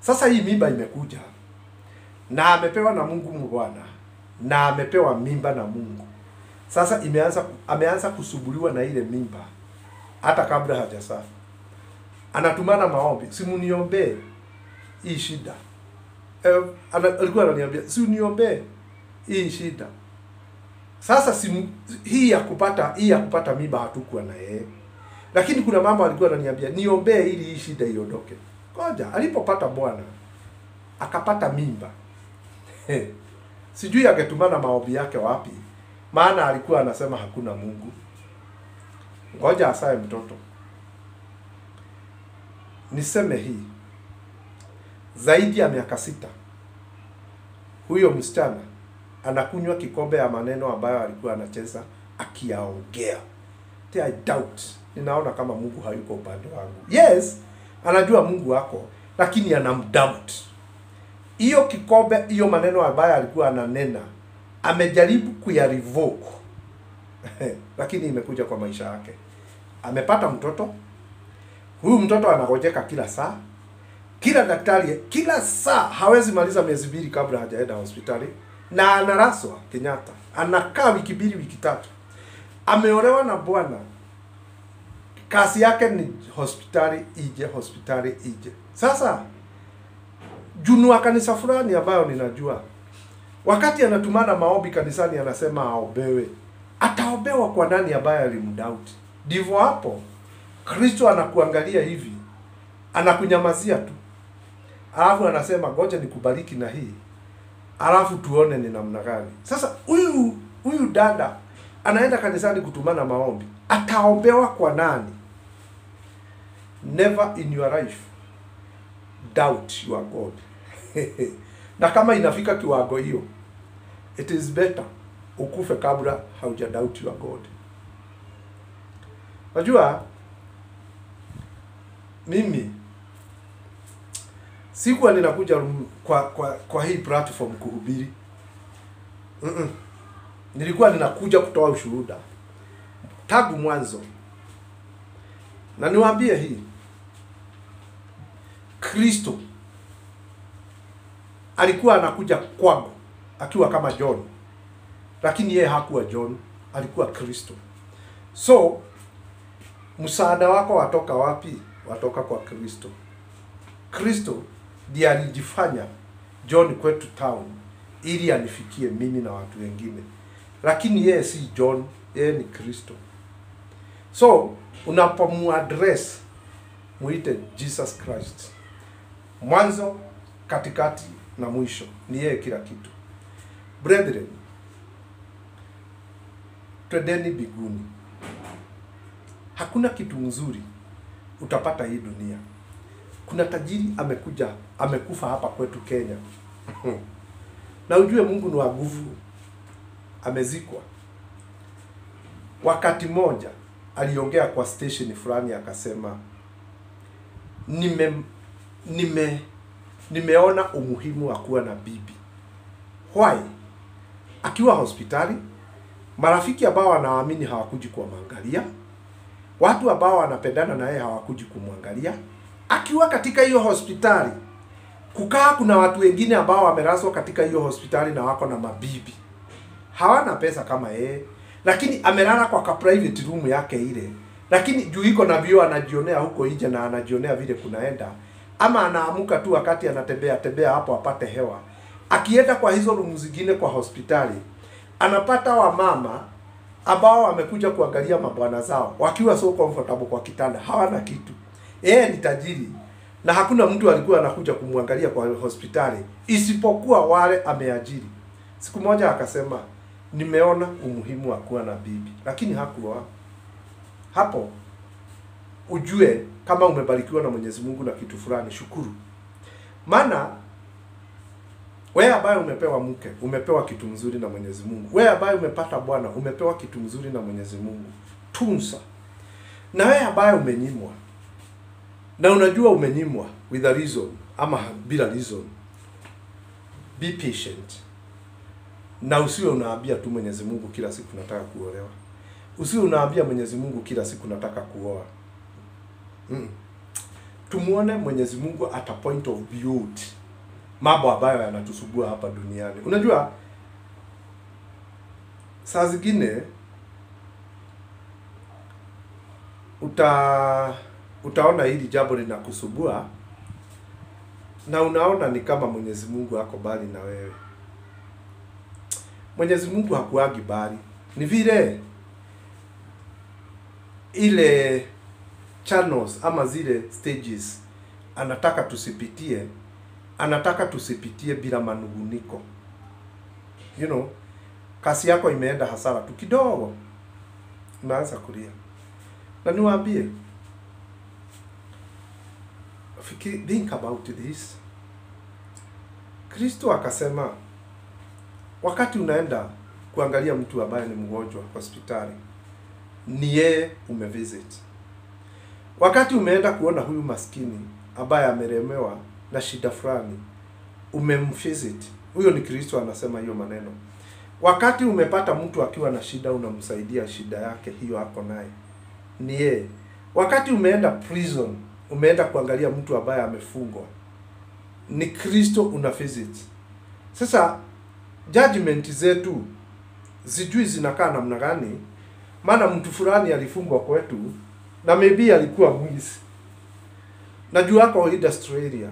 Sasa hii mimba imekuja na amepewa na Mungu Bwana na amepewa mimba na Mungu. Sasa ameanza kusubuliwa na ile mimba hata kabla hajazaa. Anatumana maombi, simuniombee hii shida. Alikuwa ananiambia, si uniombee hii shida. Sasa hii ya kupata mimba hatukuwa na yeye. Lakini kuna mambo alikuwa ananiambia, niombee ili hii shida iondoke. Ngoja, alipopata Bwana akapata mimba. Sijui angetumana maombi yake wapi. Maana alikuwa anasema hakuna Mungu. Ngoja asae mtoto. Niseme hii. Zaidi ya miaka 6. Huyo msichana anakunywa kikombe ya maneno ambayo alikuwa anacheza akiyaongea. I doubt. Ninaona kama Mungu hayuko upande wangu. Yes, anajua Mungu wako, lakini anamdoubt. Hiyo kikombe, hiyo maneno ambayo alikuwa ananena, amejaribu kuyarevoke. Lakini imekuja kwa maisha yake. Amepata mtoto. Huyu mtoto anagojeka kila saa. Kila daktari, kila saa hawezi maliza miezi 2 kabla hajaenda hospitali. Na anaraswa Kenyatta. Anakaa wiki 2, wiki 3. Ameolewa na Bwana. Kazi yake ni hospitali ije. Sasa junua kanisa fulani ambayo ninajua, wakati anatumana maombi kanisani anasema aombewe. Ataombewa kwa nani ambaye alimdoubt? Ndivyo hapo Kristo anakuangalia hivi, anakunyamazia tu. Alafu anasema ngoja nikubariki na hii. Alafu tuone ni namna gani. Sasa huyu dada anaenda kanisani kutumana maombi. Ataombewa kwa nani? Never in your life doubt your God. Na kama inafika kiwango hiyo, it is better ukufe kabla hauja doubt your God. Unajua mimi sikuwa ninakuja kwa hii platform kuhubiri. Nilikuwa ninakuja kutoa ushuhuda tangu mwanzo. Na niwaambie hii, Kristo alikuwa anakuja kwangu akiwa kama John. Lakini yeye hakuwa John, alikuwa Kristo. So msaada wako watoka wapi? Watoka kwa Kristo. Kristo ndiye alijifanya John kwetu town ili anifikie mimi na watu wengine. Lakini yeye si John, yeye ni Kristo. So unapomuaddress muite Jesus Christ. Mwanzo, katikati na mwisho, ni yeye kila kitu. Brethren, twendeni mbinguni. Hakuna kitu mzuri utapata hii dunia. Kuna tajiri amekufa hapa kwetu Kenya. Na ujue Mungu ni wa nguvu. Amezikwa. Wakati moja aliongea kwa station fulani akasema, nimeona umuhimu wa kuwa na bibi. Why? Akiwa hospitali, marafiki ambao wanaamini hawakuji kumwangalia, watu ambao wanapendana na yeye hawakuji kumwangalia. Akiwa katika hiyo hospitali, kuna watu wengine ambao wamelazwa katika hiyo hospitali na wako na mabibi. Hawana pesa kama yeye, lakini amelala kwa private room yake ile. Lakini juu iko na vioo anajionea huko nje na anajionea vile kunaenda. Ama anaamuka tu wakati anatembea hapo apate hewa. Akienda kwa hizo room zingine kwa hospitali, anapata wamama ambao wamekuja kuangalia mabwana zao wakiwa so comfortable kwa kitanda, hawana kitu. Yeye ni tajiri na hakuna mtu alikuwa anakuja kumwangalia kwa hospitali isipokuwa wale ameajiri. Siku moja akasema, nimeona umuhimu wa kuwa na bibi, lakini hakuoa. Hapo ujue kama umebarikiwa na Mwenyezi Mungu na kitu fulani, shukuru. Maana wewe ambaye umepewa mke, umepewa kitu mzuri na Mwenyezi Mungu. Wewe ambaye umepata bwana, umepewa kitu mzuri na Mwenyezi Mungu. Tunza. Na wewe ambaye umenyimwa, na unajua umenyimwa with a reason ama bila reason, be patient. Na usiwe unaambia tu Mwenyezi Mungu kila siku nataka kuolewa. Usiwe unaambia Mwenyezi Mungu kila siku nataka kuoa. Tumuone Mwenyezi Mungu at a point of beauty. Mambo ambayo yanatusubua hapa duniani. Unajua saa zingine utaona hili jambo linakusubua na unaona ni kama Mwenyezi Mungu ako bali na wewe. Mwenyezi Mungu hakuagi bali. Ni vile ile channels ama zile stages anataka tusipitie bila manunguniko. You know, kasi yako imeenda hasara tu kidogo, unaanza kulia. Na niwaambie, think about this. Kristo akasema, wakati unaenda kuangalia mtu ambaye ni mgonjwa hospitali, ni yeye umevisit. Wakati umeenda kuona huyu maskini ambaye amelemewa na shida fulani, umemvisit. Huyo ni Kristo anasema hiyo maneno. Wakati umepata mtu akiwa na shida, unamsaidia shida yake hiyo hapo naye, ni yeye. Wakati umeenda prison, umeenda kuangalia mtu ambaye amefungwa, ni Kristo una visit. Sasa judgment zetu sijui zinakaa namna gani, maana mtu fulani alifungwa kwetu na maybe alikuwa mwizi. Najua kwa industry area,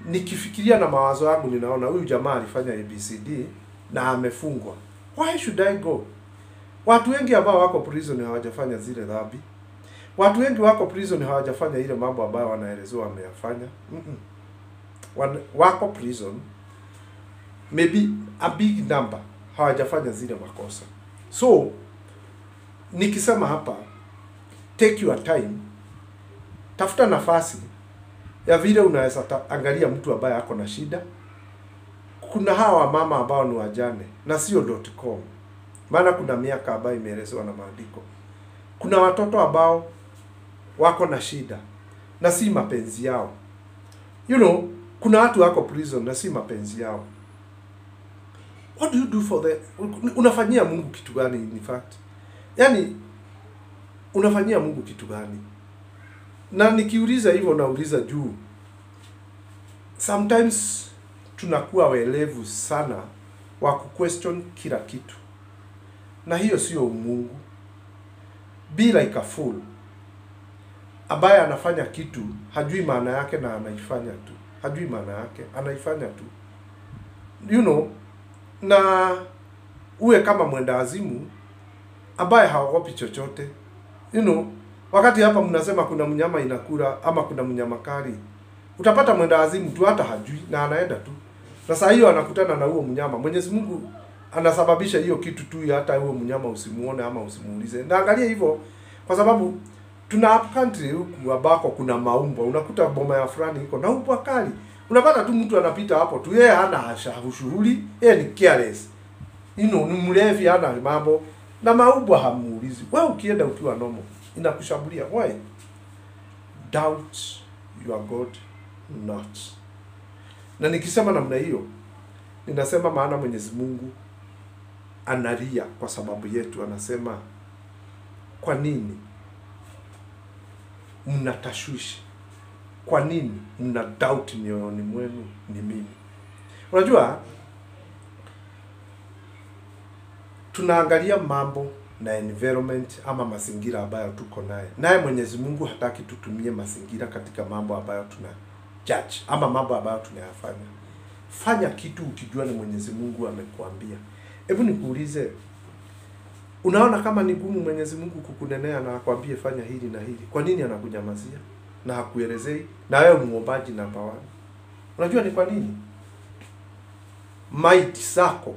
nikifikiria na mawazo yangu ninaona huyu jamaa alifanya ABCD na amefungwa. Why should I go? Watu wengi ambao wako prison hawajafanya zile dhambi. Watu wengi wako prison hawajafanya ile mambo ambayo wanaelezewa wameyafanya. Wako prison, maybe a big number hawajafanya zile makosa. So nikisema hapa, take your time, tafuta nafasi ya vile unaweza angalia mtu ambaye ako na shida. Kuna hawa mama ambao ni wajane na sio .com, maana kuna miaka ambayo imeelezewa na maandiko. Kuna watoto ambao wako na shida na si mapenzi yao. You know, kuna watu wako prison na si mapenzi yao. What do you do for the... Unafanyia Mungu kitu gani in fact? Yani unafanyia Mungu kitu gani? Na nikiuliza hivyo nauliza juu sometimes tunakuwa welevu sana wa kuquestion kila kitu. Na hiyo sio Mungu. Be like a fool ambaye anafanya kitu hajui maana yake na anaifanya tu. Hajui maana yake, anaifanya tu. You know, na uwe kama mwenda azimu ambaye haogopi chochote. You know, wakati hapa mnasema kuna mnyama inakula ama kuna mnyama kali, utapata mwenda azimu tu hata hajui na anaenda tu. Na saa hiyo anakutana na huo mnyama. Mwenyezi Mungu anasababisha hiyo kitu tu, hata huo mnyama usimuone ama usimuulize. Na angalia hivyo, kwa sababu tuna country huku ambako kuna maumbwa. Unakuta boma ya fulani iko na umbwa kali. Unapata tu mtu anapita hapo tu, yeye hana shughuli, yeye ni careless. Ni mlevi, hana mambo, na maumbwa hamuulizi. Wewe ukienda ukiwa normal, inakushambulia. Why? Doubt your God not. Na nikisema namna hiyo, ninasema maana Mwenyezi Mungu analia kwa sababu yetu. Anasema, kwa nini mnatashwishi? Kwa nini mna doubt mioyoni mwenu ni mimi? Unajua, tunaangalia mambo na environment ama mazingira ambayo tuko naye. Naye Mwenyezi Mungu hataki tutumie mazingira katika mambo ambayo tuna judge ama mambo ambayo tunayafanya. Fanya kitu ukijua ni Mwenyezi Mungu amekuambia. Hebu nikuulize, unaona kama ni gumu Mwenyezi Mungu kukunenea na akwambie fanya hili na hili, kwa nini anakunyamazia na hakuelezei? Na wewe muombaji namba 1. Unajua ni kwa nini? Might zako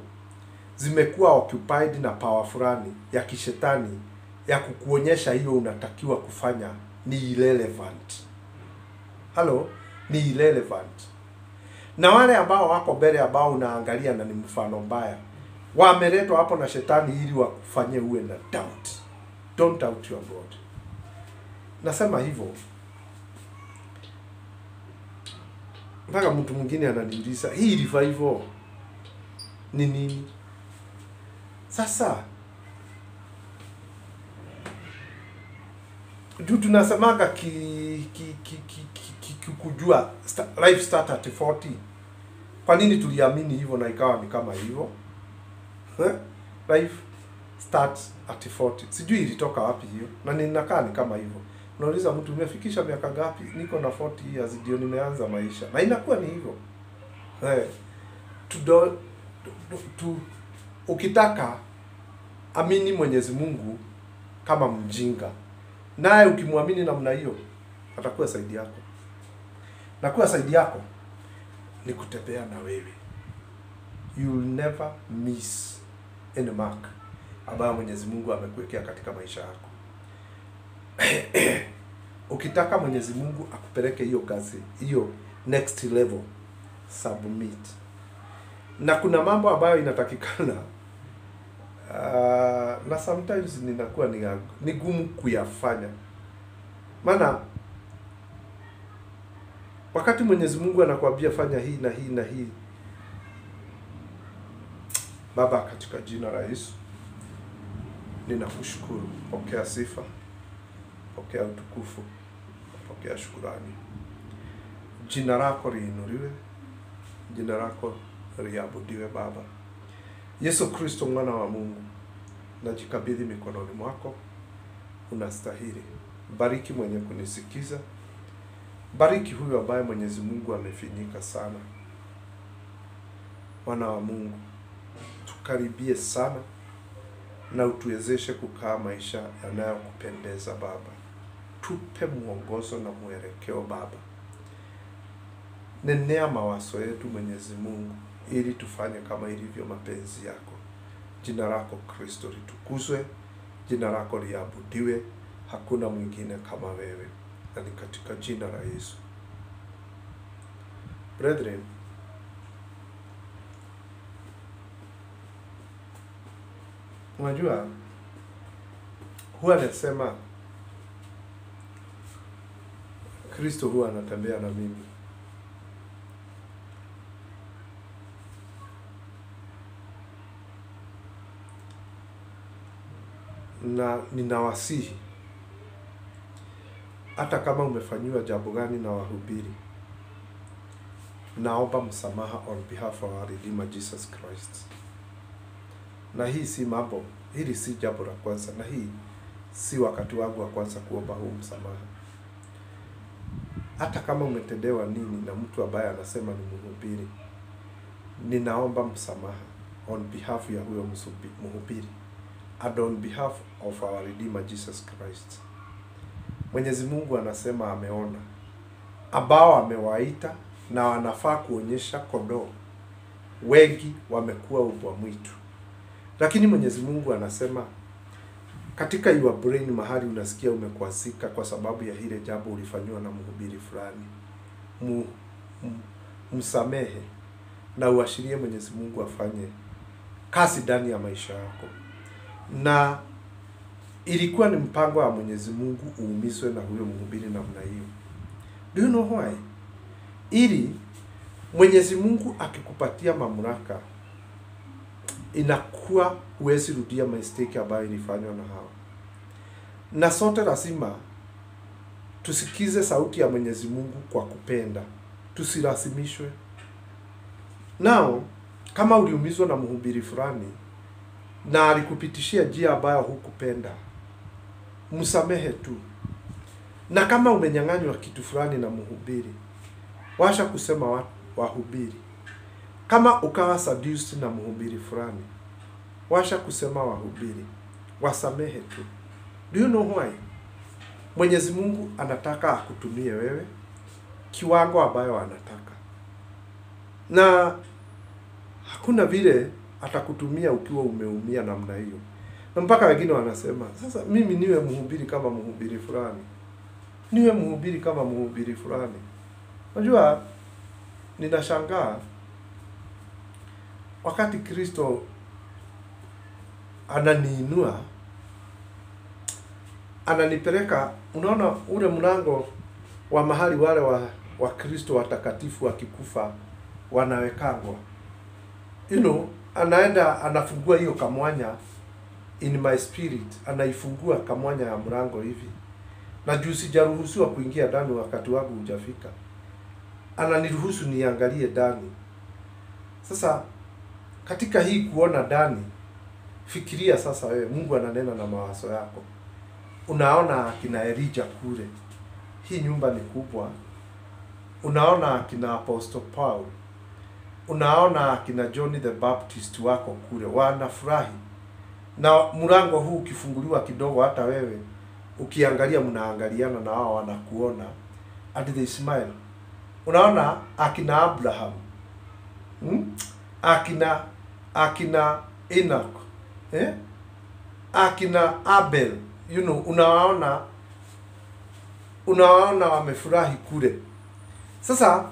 zimekuwa occupied na power fulani ya kishetani ya kukuonyesha hiyo unatakiwa kufanya ni irrelevant. Hello, ni irrelevant. Na wale ambao wako mbele ambao unaangalia na ni mfano mbaya, wameletwa hapo na shetani ili wakufanye uwe na doubt. Don't doubt your God. Nasema hivyo mpaka mtu mwingine ananiuliza, hii revival ni nini? Sasa juu tunasemaga kujua life start at 40. Kwa nini tuliamini hivyo na ikawa ni kama hivyo? Life starts at 40. Sijui ilitoka wapi hiyo. Na ninakaa ni kama hivyo. Unauliza mtu, umefikisha miaka ngapi? Niko na 40 years ndio nimeanza maisha. Na inakuwa ni hivyo. Ukitaka amini Mwenyezi Mungu kama mjinga. Naye ukimwamini namna hiyo, atakuwa saidi yako. Na kuwa saidi yako ni kutembea na wewe. You'll never miss any mark ambayo Mwenyezi Mungu amekuwekea katika maisha yako. Ukitaka Mwenyezi Mungu akupeleke hiyo kazi, hiyo next level, submit. Na kuna mambo ambayo inatakikana na sometimes ninakuwa ni gumu kuyafanya. Maana wakati Mwenyezi Mungu anakuambia fanya hii na hii na hii, Baba, katika jina la Yesu ninakushukuru. Pokea sifa, pokea utukufu, pokea shukrani. Jina lako liinuliwe, jina lako liabudiwe Baba. Yesu Kristo mwana wa Mungu, najikabidhi mikononi mwako. Unastahili. Bariki mwenye kunisikiza. Bariki huyo ambaye Mwenyezi Mungu amefinyika sana. Mwana wa Mungu, tukaribie sana na utuwezeshe kukaa maisha yanayokupendeza Baba. Tupe mwongozo na mwelekeo Baba. Nenea mawazo yetu Mwenyezi Mungu, ili tufanye kama ilivyo mapenzi yako. Jina lako Kristo litukuzwe, jina lako liabudiwe. Hakuna mwingine kama wewe. Na ni katika jina la Yesu. Brethren, unajua huwa nasema Kristo huwa anatembea na mimi. Na ninawasihi, hata kama umefanyiwa jambo gani na wahubiri, naomba msamaha on behalf of our Redeemer Jesus Christ. Na hii si mambo, hili si jambo la kwanza, na hii si wakati wangu wa kwanza kuomba huu msamaha. Hata kama umetendewa nini na mtu ambaye anasema ni mhubiri, ninaomba msamaha on behalf ya huyo mhubiri and on behalf of our Redeemer Jesus Christ. Mwenyezi Mungu anasema ameona ambao amewaita na wanafaa kuonyesha kondoo wengi wamekuwa umbwa mwitu. Lakini Mwenyezi Mungu anasema katika your brain mahali unasikia umekwazika kwa sababu ya ile jambo ulifanywa na mhubiri fulani, msamehe na uashirie Mwenyezi Mungu afanye kazi ndani ya maisha yako. Na ilikuwa ni mpango wa Mwenyezi Mungu uumizwe na huyo mhubiri namna hiyo. Do you know why? Ili Mwenyezi Mungu akikupatia mamlaka, inakuwa huwezi rudia mistake ambayo ilifanywa na hao. Na sote lazima tusikize sauti ya Mwenyezi Mungu kwa kupenda, tusilasimishwe. Nao kama uliumizwa na mhubiri fulani na alikupitishia njia ambayo hukupenda, msamehe tu. Na kama umenyang'anywa kitu fulani na mhubiri, washa kusema wahubiri. Kama ukawa seduced na mhubiri fulani, washa kusema wahubiri, wasamehe tu. Do you know why? Mwenyezi Mungu anataka akutumie wewe kiwango ambayo anataka. Na hakuna vile atakutumia ukiwa umeumia namna hiyo. Na mpaka wengine wanasema, sasa mimi niwe mhubiri kama mhubiri fulani. Niwe mhubiri kama mhubiri fulani. Unajua, ninashangaa wakati Kristo ananiinua, ananipeleka, unaona ule mlango wa mahali wale wa Kristo watakatifu wakikufa wanawekangwa. You know, anaenda anafungua hiyo kamwanya in my spirit, anaifungua kamwanya ya mlango hivi. Na juu sijaruhusiwa kuingia ndani wakati wangu hujafika, ananiruhusu niangalie ndani. Sasa katika hii kuona ndani, fikiria sasa wewe, Mungu ananena na mawazo yako. Unaona akina Elijah kule, hii nyumba ni kubwa. Unaona akina Apostle Paul, unaona akina John the Baptist wako kule, wanafurahi. Na mlango huu ukifunguliwa kidogo, hata wewe ukiangalia, mnaangaliana na wao, wanakuona and they smile. Unaona akina Abraham, akina Enoch, akina Abel, you know, unawaona wamefurahi kule. Sasa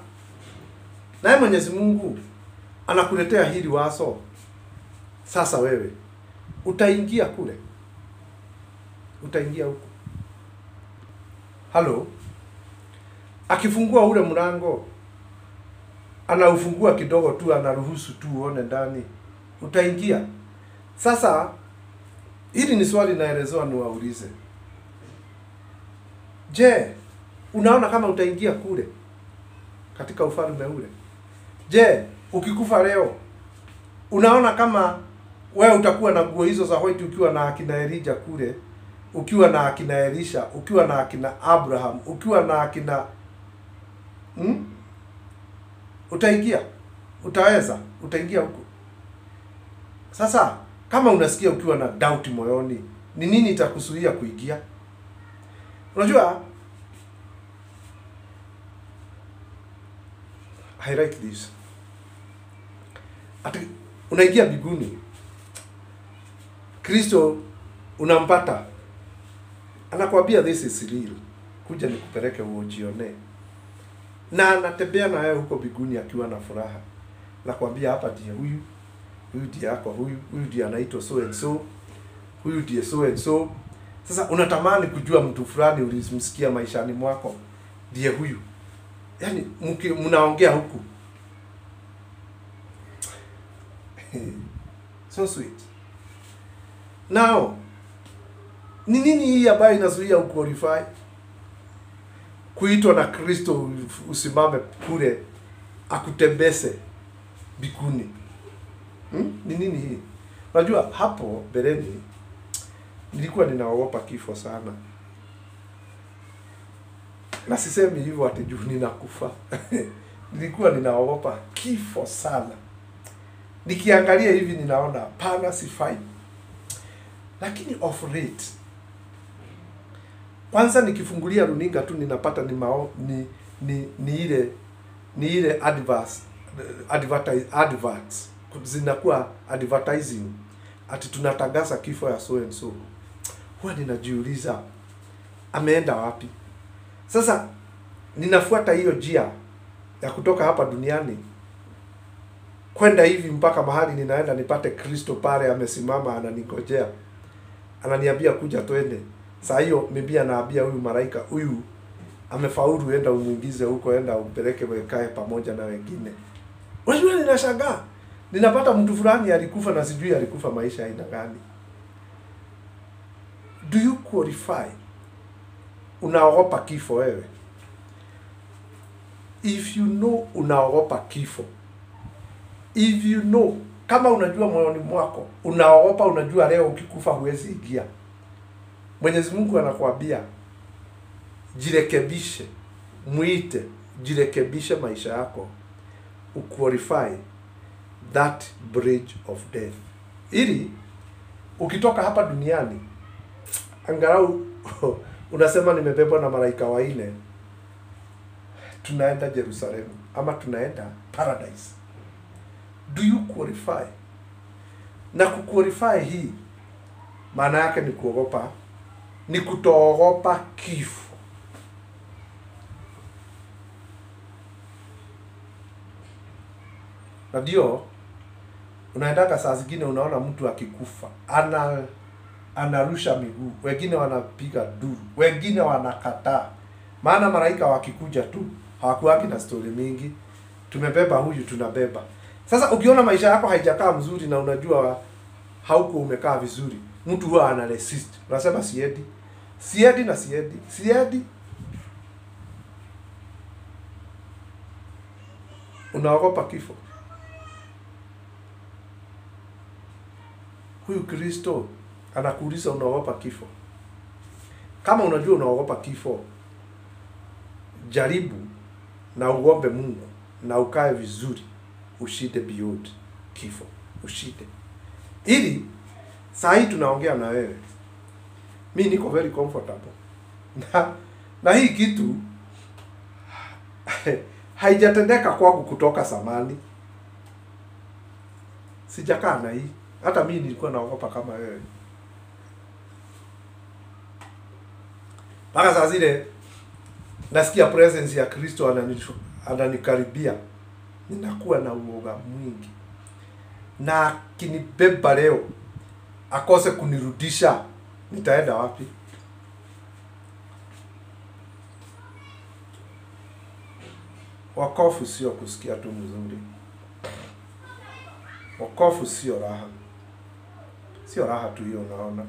naye Mwenyezi Mungu anakuletea hili wazo. Sasa wewe utaingia kule, utaingia huko. Halo, akifungua ule mlango, anaufungua kidogo tu, anaruhusu tu uone ndani, utaingia. Sasa hili ni swali naelezewa niwaulize. Je, unaona kama utaingia kule katika ufalme ule? Je, ukikufa leo, unaona kama wewe utakuwa na nguo hizo za white ukiwa na akina Elijah kule, ukiwa na akina Elisha, ukiwa na akina Abraham, ukiwa na akina utaingia? Utaweza? Utaingia huko? Sasa kama unasikia ukiwa na doubt moyoni, ni nini itakuzuia kuingia? Unajua, I like this. Ati unaingia mbinguni, Kristo unampata, anakuambia this is real, kuja nikupeleke ujione. Na anatembea na wewe huko mbinguni akiwa na furaha. Nakwambia hapa ndiye huyu ndiye yako, huyu ndiye anaitwa so and so, huyu ndiye so and so. Sasa unatamani kujua mtu fulani ulimsikia maishani mwako, ndiye huyu. Yaani mnaongea huku. So sweet. Now, ni nini hii ambayo inazuia uqualify kuitwa na Kristo usimame kule akutembeze mbinguni? Ni nini hii? Unajua hapo beleni nilikuwa ninaogopa kifo sana. Na sisemi hivyo ati juu ninakufa. Nilikuwa ninaogopa kifo sana. Nikiangalia hivi ninaona pana sifai. Lakini of late, kwanza nikifungulia runinga tu ninapata ni ile adverse adverts zinakuwa advertising ati tunatangaza kifo ya so and so. Huwa ninajiuliza ameenda wapi? Sasa ninafuata hiyo njia ya kutoka hapa duniani kwenda hivi mpaka mahali ninaenda nipate Kristo pale amesimama ananingojea. Ananiambia kuja twende. Saa hiyo mimi anaambia huyu malaika, huyu amefaulu, enda umuingize huko, enda umpeleke wekae pamoja na wengine. Unajua ninashangaa. Ninapata mtu fulani alikufa na sijui alikufa maisha aina gani. Do you qualify? Unaogopa kifo wewe? If you know unaogopa kifo, if you know, kama unajua moyoni mwako unaogopa, unajua leo ukikufa huwezi ingia, Mwenyezi Mungu anakuambia jirekebishe, muite, jirekebishe maisha yako, uqualify that bridge of death, ili ukitoka hapa duniani angalau unasema nimebebwa na malaika wanne, tunaenda Jerusalemu ama tunaenda paradise. Do you qualify? Na kuqualify hii maana yake ni kuogopa, ni kutoogopa kifo. Na ndio unaendaka saa zingine unaona mtu akikufa anarusha miguu, wengine wanapiga duru, wengine wanakataa. Maana malaika wakikuja tu hawakuwaki na story mingi, tumebeba huyu tunabeba. Sasa ukiona maisha yako haijakaa mzuri na unajua hauko umekaa vizuri, mtu huwa ana resist. Unasema siendi. Siendi na siendi. Siendi. Unaogopa kifo. Huyu Kristo anakuuliza unaogopa kifo. Kama unajua unaogopa kifo, jaribu na uombe Mungu na ukae vizuri, ushinde beyond kifo, ushinde. Ili saa hii tunaongea na wewe, mimi niko very comfortable na hii kitu haijatendeka kwangu kutoka zamani. Sijakaa na hii. Hata mimi nilikuwa naogopa kama wewe. Mpaka saa zile nasikia presence ya Kristo ananikaribia, ninakuwa na uoga mwingi. Na kinibeba leo akose kunirudisha, nitaenda wapi? Wokovu sio kusikia tu mzuri. Wokovu sio raha. Sio raha tu hiyo unaona.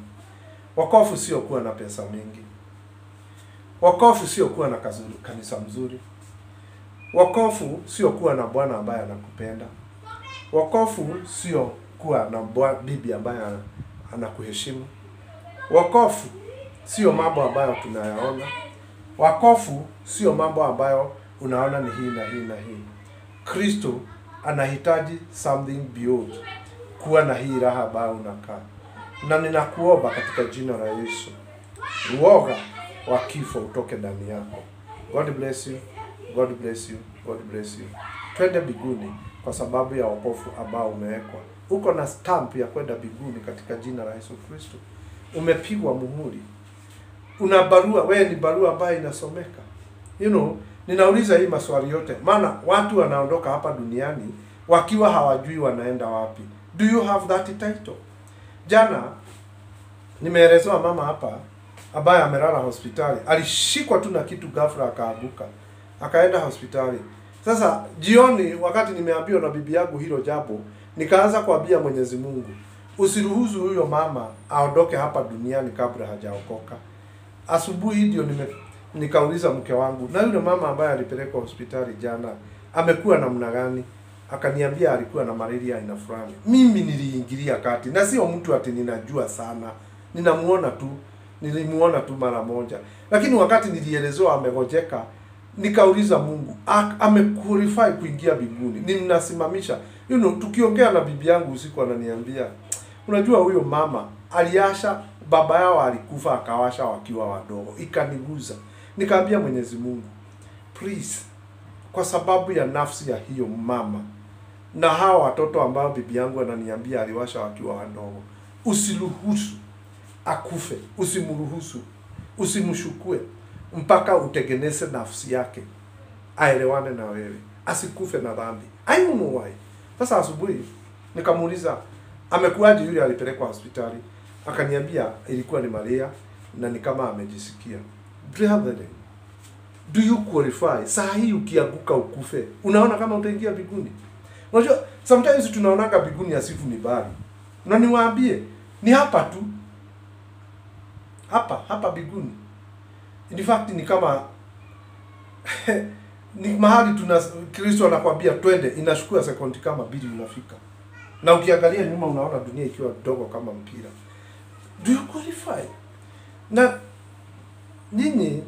Wokovu sio kuwa na pesa mingi. Wokovu sio kuwa na kanisa mzuri. Wokovu sio kuwa na bwana ambaye anakupenda. Wokovu sio kuwa na bibi ambaye anakuheshimu. Wokovu sio mambo ambayo tunayaona. Wokovu sio mambo ambayo unaona ni hii na hii na hii. Kristo anahitaji something beyond kuwa na hii raha ambayo unakaa. Na ninakuomba katika jina la Yesu, uoga wa kifo utoke ndani yako. God bless you. God bless you. God bless you. Twende mbinguni kwa sababu ya wokovu ambao umewekwa. Uko na stamp ya kwenda mbinguni katika jina la Yesu Kristo. Umepigwa muhuri. Una barua, wewe ni barua ambayo inasomeka. You know, ninauliza hii maswali yote maana watu wanaondoka hapa duniani wakiwa hawajui wanaenda wapi. Do you have that title? Jana nimeelezewa mama hapa ambaye amelala hospitali, alishikwa tu na kitu ghafla akaaguka, akaenda hospitali. Sasa jioni wakati nimeambiwa na bibi yangu hilo jambo, nikaanza kuambia Mwenyezi Mungu, usiruhusu huyo mama aondoke hapa duniani kabla hajaokoka. Asubuhi ndio nikauliza mke wangu, na yule mama ambaye alipelekwa hospitali jana amekuwa namna gani? Akaniambia alikuwa na malaria aina fulani. Mimi niliingilia kati, na sio mtu ati ninajua sana, nilimuona tu mara moja. Lakini wakati nilielezewa amegojeka, nikauliza Mungu, amequalify kuingia mbinguni, ninasimamisha. You know, tukiongea na bibi yangu usiku ananiambia, unajua huyo mama aliasha, baba yao alikufa akawasha wakiwa wadogo. Ikaniguza. Nikaambia Mwenyezi Mungu, please, kwa sababu ya nafsi ya hiyo mama, Na hawa watoto ambao bibi yangu ananiambia aliwasha wakiwa wadogo, usiruhusu akufe, usimruhusu, usimshukue mpaka utengeneze nafsi yake aelewane na wewe, asikufe na dhambi. I don't know why. Sasa asubuhi nikamuuliza amekuaje yule alipelekwa hospitali, akaniambia ilikuwa ni malaria na ni kama amejisikia. Brother, do you qualify? Saa hii ukianguka ukufe, unaona kama utaingia mbinguni? Unajua sometimes tunaonaga mbinguni asifu ni bali. Na niwaambie ni hapa tu. Hapa mbinguni. In fact ni kama ni mahali tuna Kristo anakuambia twende, inachukua sekondi kama 2 unafika. Na ukiangalia nyuma unaona dunia ikiwa dogo kama mpira. Do you qualify? Na nini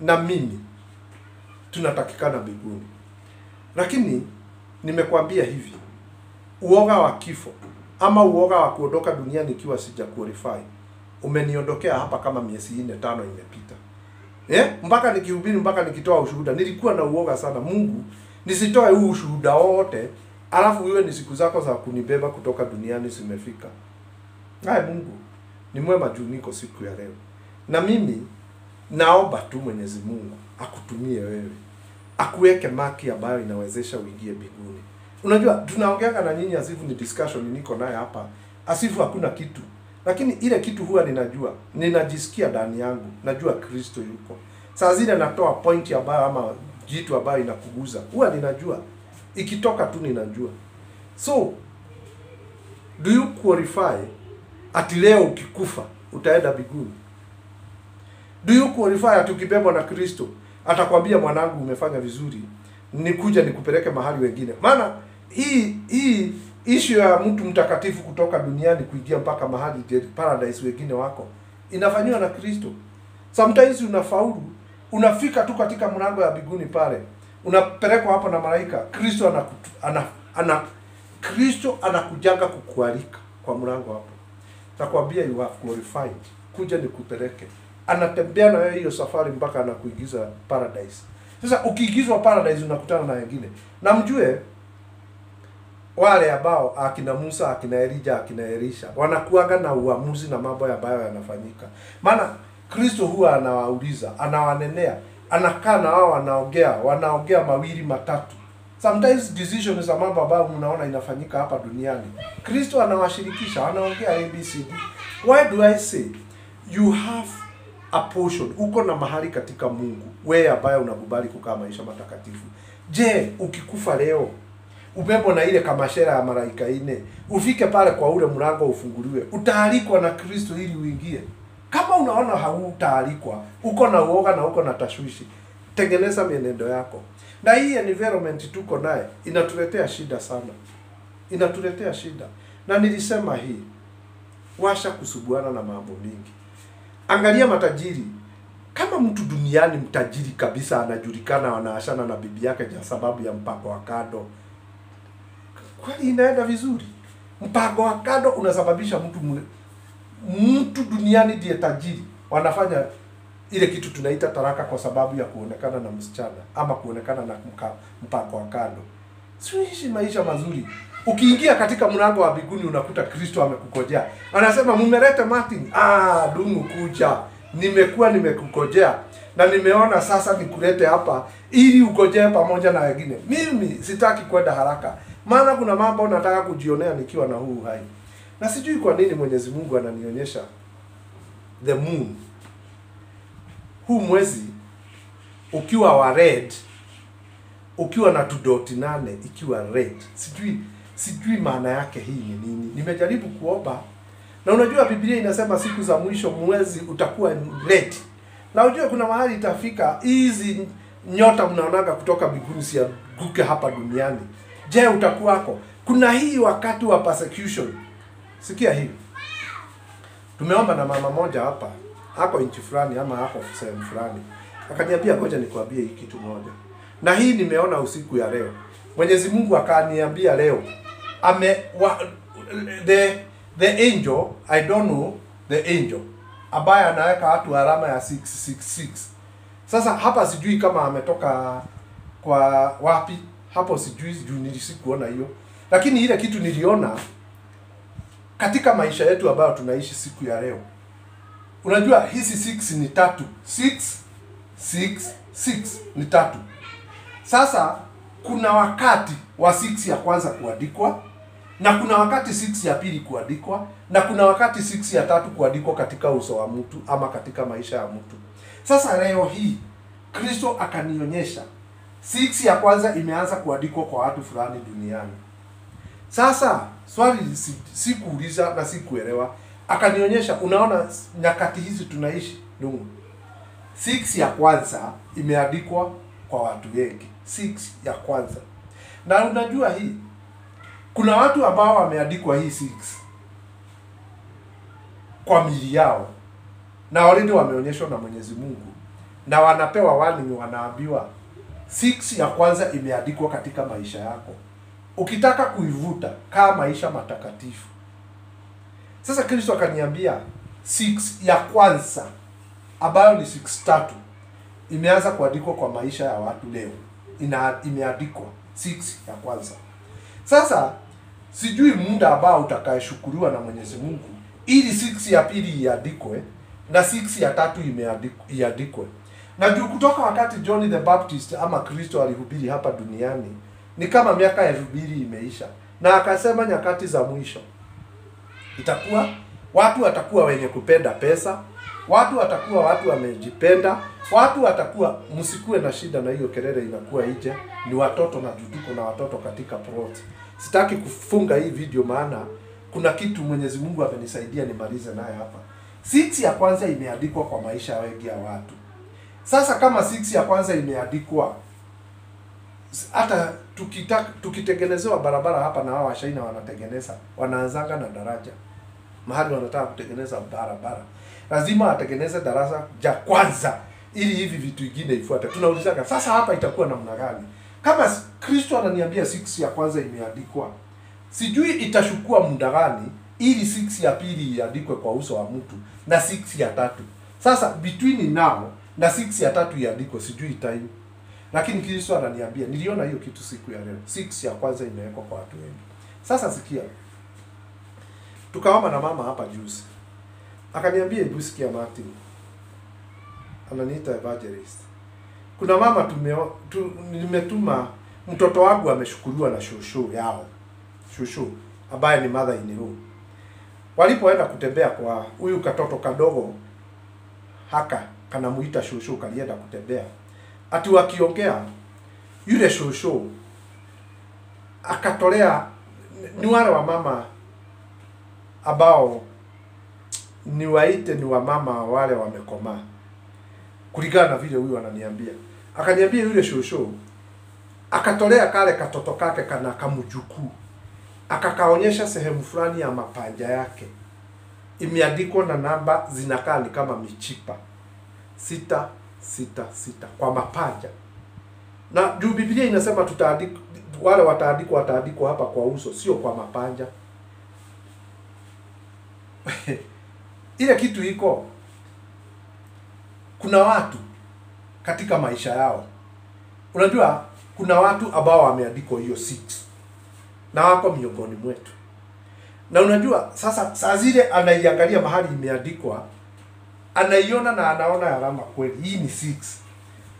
na mimi tunatakikana mbinguni. Lakini nimekwambia hivi, uoga wa kifo ama uoga wa kuondoka duniani ikiwa sija qualify umeniondokea hapa kama miezi 4-5 imepita. Mpaka nikihubiri, mpaka nikitoa ushuhuda nilikuwa na uoga sana. Mungu, nisitoe huu ushuhuda wote alafu iwe ni siku zako za kunibeba kutoka duniani zimefika. Mungu ni mwema juu niko siku ya leo. Na mimi naomba tu Mwenyezi Mungu akutumie wewe, akuweke maki ambayo inawezesha uingie mbinguni. Unajua tunaongeanga na nyinyi asifu ni discussion niko naye hapa, asifu hakuna kitu, lakini ile kitu huwa ninajua, ninajisikia ndani yangu, najua Kristo yuko. Saa zile natoa point ambayo ama jitu ambayo inakuguza, huwa ninajua, ikitoka tu ninajua. So do you qualify ati leo ukikufa utaenda mbinguni? Do you qualify ati ukibebwa na Kristo atakwambia mwanangu umefanya vizuri, nikuja nikupeleke mahali wengine? Maana hii issue ya mtu mtakatifu kutoka duniani kuingia mpaka mahali paradise wengine wako inafanywa na Kristo. Sometimes unafaulu, unafika tu katika mlango ya mbinguni pale, unapelekwa hapo na malaika. Kristo Kristo anakujanga kukualika kwa mlango hapo. Nakwambia you have qualified, kuja nikupeleke. Anatembea na wewe hiyo safari mpaka anakuingiza paradise. Sasa ukiingizwa paradise unakutana na wengine. Na mjue wale ambao akina Musa, akina Elijah, akina Elisha wanakuaga na uamuzi na mambo ambayo yanafanyika. Maana Kristo huwa anawauliza, anawanenea, anakaa na wao, wanaongea mawili matatu. Sometimes decisions za mambo ambayo mnaona inafanyika hapa duniani, Kristo anawashirikisha, anaongea ABCD. Why do I say you have a portion, uko na mahali katika Mungu wewe ambaye unakubali kukaa maisha matakatifu. Je, ukikufa leo ubebo na ile kamashera ya malaika 4, ufike pale kwa ule mlango ufunguliwe, utaalikwa na Kristo ili uingie? Kama unaona hautaalikwa, uko na uoga na uko na tashwishi, tengeneza mienendo yako. Na hii environment tuko naye inatuletea shida sana. Inatuletea shida. Na nilisema hii, washa kusubuana na mambo mingi. Angalia matajiri. Kama mtu duniani mtajiri kabisa anajulikana wanaashana na bibi yake kwa sababu ya mpango wa kando, kwani inaenda vizuri? Mpango wa kando unasababisha mtu duniani ndiye tajiri, wanafanya ile kitu tunaita taraka kwa sababu ya kuonekana na msichana ama kuonekana na mpango wa kando. Siishi maisha mazuri. Ukiingia katika mlango wa mbinguni unakuta Kristo amekukojea. Anasema mumeleta Martin, dumu kuja. Nimekukojea na nimeona sasa nikulete hapa ili ukojee pamoja na wengine. Mimi sitaki kwenda haraka. Maana kuna mambo nataka kujionea nikiwa na huu hai. Na sijui kwa nini Mwenyezi Mungu ananionyesha the moon, huu mwezi ukiwa wa red, ukiwa na tudoti 8 ikiwa red. Sijui maana yake hii ni nini. Nimejaribu kuomba. Na unajua Biblia inasema siku za mwisho mwezi utakuwa red. Na unajua kuna mahali itafika hizi nyota mnaonaga kutoka mbinguni sianguke hapa duniani. Je, utakuwako? Kuna hii wakati wa persecution. Sikia hivi. Tumeomba na mama moja hapa, hako nchi fulani ama hako sehemu fulani. Akaniambia ngoja nikwambie hii kitu moja. Na hii nimeona usiku ya leo. Mwenyezi Mungu akaniambia leo the angel, I don't know the angel ambaye anaweka watu alama ya 666. Sasa hapa sijui kama ametoka kwa wapi, Hapo sijui juu nilisikuona hiyo. Lakini ile kitu niliona katika maisha yetu ambayo tunaishi siku ya leo. Unajua hizi 6 ni 3. 6 ni 3. Sasa kuna wakati wa 6 ya kwanza kuandikwa, na kuna wakati 6 ya pili kuandikwa, na kuna wakati 6 ya tatu kuandikwa katika uso wa mtu ama katika maisha ya mtu. Sasa leo hii Kristo akanionyesha 6 ya kwanza imeanza kuandikwa kwa watu fulani duniani. Sasa swali sikuuliza na sikuelewa, akanionyesha, unaona nyakati hizi tunaishi ndugu. 6 ya kwanza imeandikwa kwa watu wengi. 6 ya kwanza. Na unajua hii, kuna watu ambao wameandikwa hii 6 kwa miili yao, na already wameonyeshwa na Mwenyezi Mungu, na wanapewa warning, wanaambiwa 6 ya kwanza imeandikwa katika maisha yako. Ukitaka kuivuta kaa maisha matakatifu. Sasa Kristo akaniambia 6 ya kwanza ambayo ni 6 imeanza kuandikwa kwa maisha ya watu leo. Imeandikwa 6 ya kwanza. Sasa sijui muda ambao utakayeshukuriwa na Mwenyezi Mungu ili 6 ya pili iandikwe na 6 ya tatu iandikwe. Na juu kutoka wakati John the Baptist ama Kristo alihubiri hapa duniani ni kama miaka 2000 imeisha, na akasema nyakati za mwisho itakuwa watu watakuwa wenye kupenda pesa, watu watakuwa watu wamejipenda, watu watakuwa, msikuwe na shida na hiyo kelele inakuwa nje, ni watoto na jutuko na watoto katika plot. Sitaki kufunga hii video maana kuna kitu Mwenyezi Mungu amenisaidia nimalize naye hapa. 6 ya kwanza imeandikwa kwa maisha wengi ya watu. Sasa kama 6 ya kwanza imeandikwa, hata tukitengenezewa barabara hapa na hao washaina wanatengeneza, wanaanzanga na daraja. Mahali wanataka kutengeneza barabara, lazima atengeneze daraja ja kwanza ili hivi vitu vingine ifuate. Tunaulizaka sasa hapa itakuwa namna gani? Kama Kristo ananiambia 6 ya kwanza imeandikwa, sijui itachukua muda gani ili 6 ya pili iandikwe kwa uso wa mtu na 6 ya tatu. Sasa between now na 6 ya tatu iandikwe, sijui time. Lakini Kristo ananiambia, niliona hiyo kitu siku ya leo. 6 ya kwanza imewekwa kwa watu wengi. Sasa sikia. Tukaomba na mama hapa juzi. Akaniambia, hebu sikia Martin. Ananiita evangelist. Kuna mama nimetuma mtoto wangu ameshukuriwa na shushu yao. Shushu ambaye ni mother in law. Walipoenda kutembea kwa huyu katoto kadogo haka kanamuita shushu, kalienda kutembea. Ati wakiongea yule shushu akatolea, ni wale wa mama ambao ni waite ni wa mama wale wamekomaa, kulingana na vile huyu ananiambia. Akaniambia yule shushu akatolea kale katoto kake kana kamjukuu, akakaonyesha sehemu fulani ya mapanja yake imeandikwa na namba zinakaa ni kama michipa 666 kwa mapanja. Na juu Biblia inasema tutaandika, wale wataandikwa hapa kwa uso, sio kwa mapanja. Ile kitu iko, kuna watu katika maisha yao, unajua kuna watu ambao wameandikwa hiyo 6 na wako miongoni mwetu. Na unajua sasa saa zile anaiangalia mahali imeandikwa, anaiona na anaona alama kweli hii ni 6.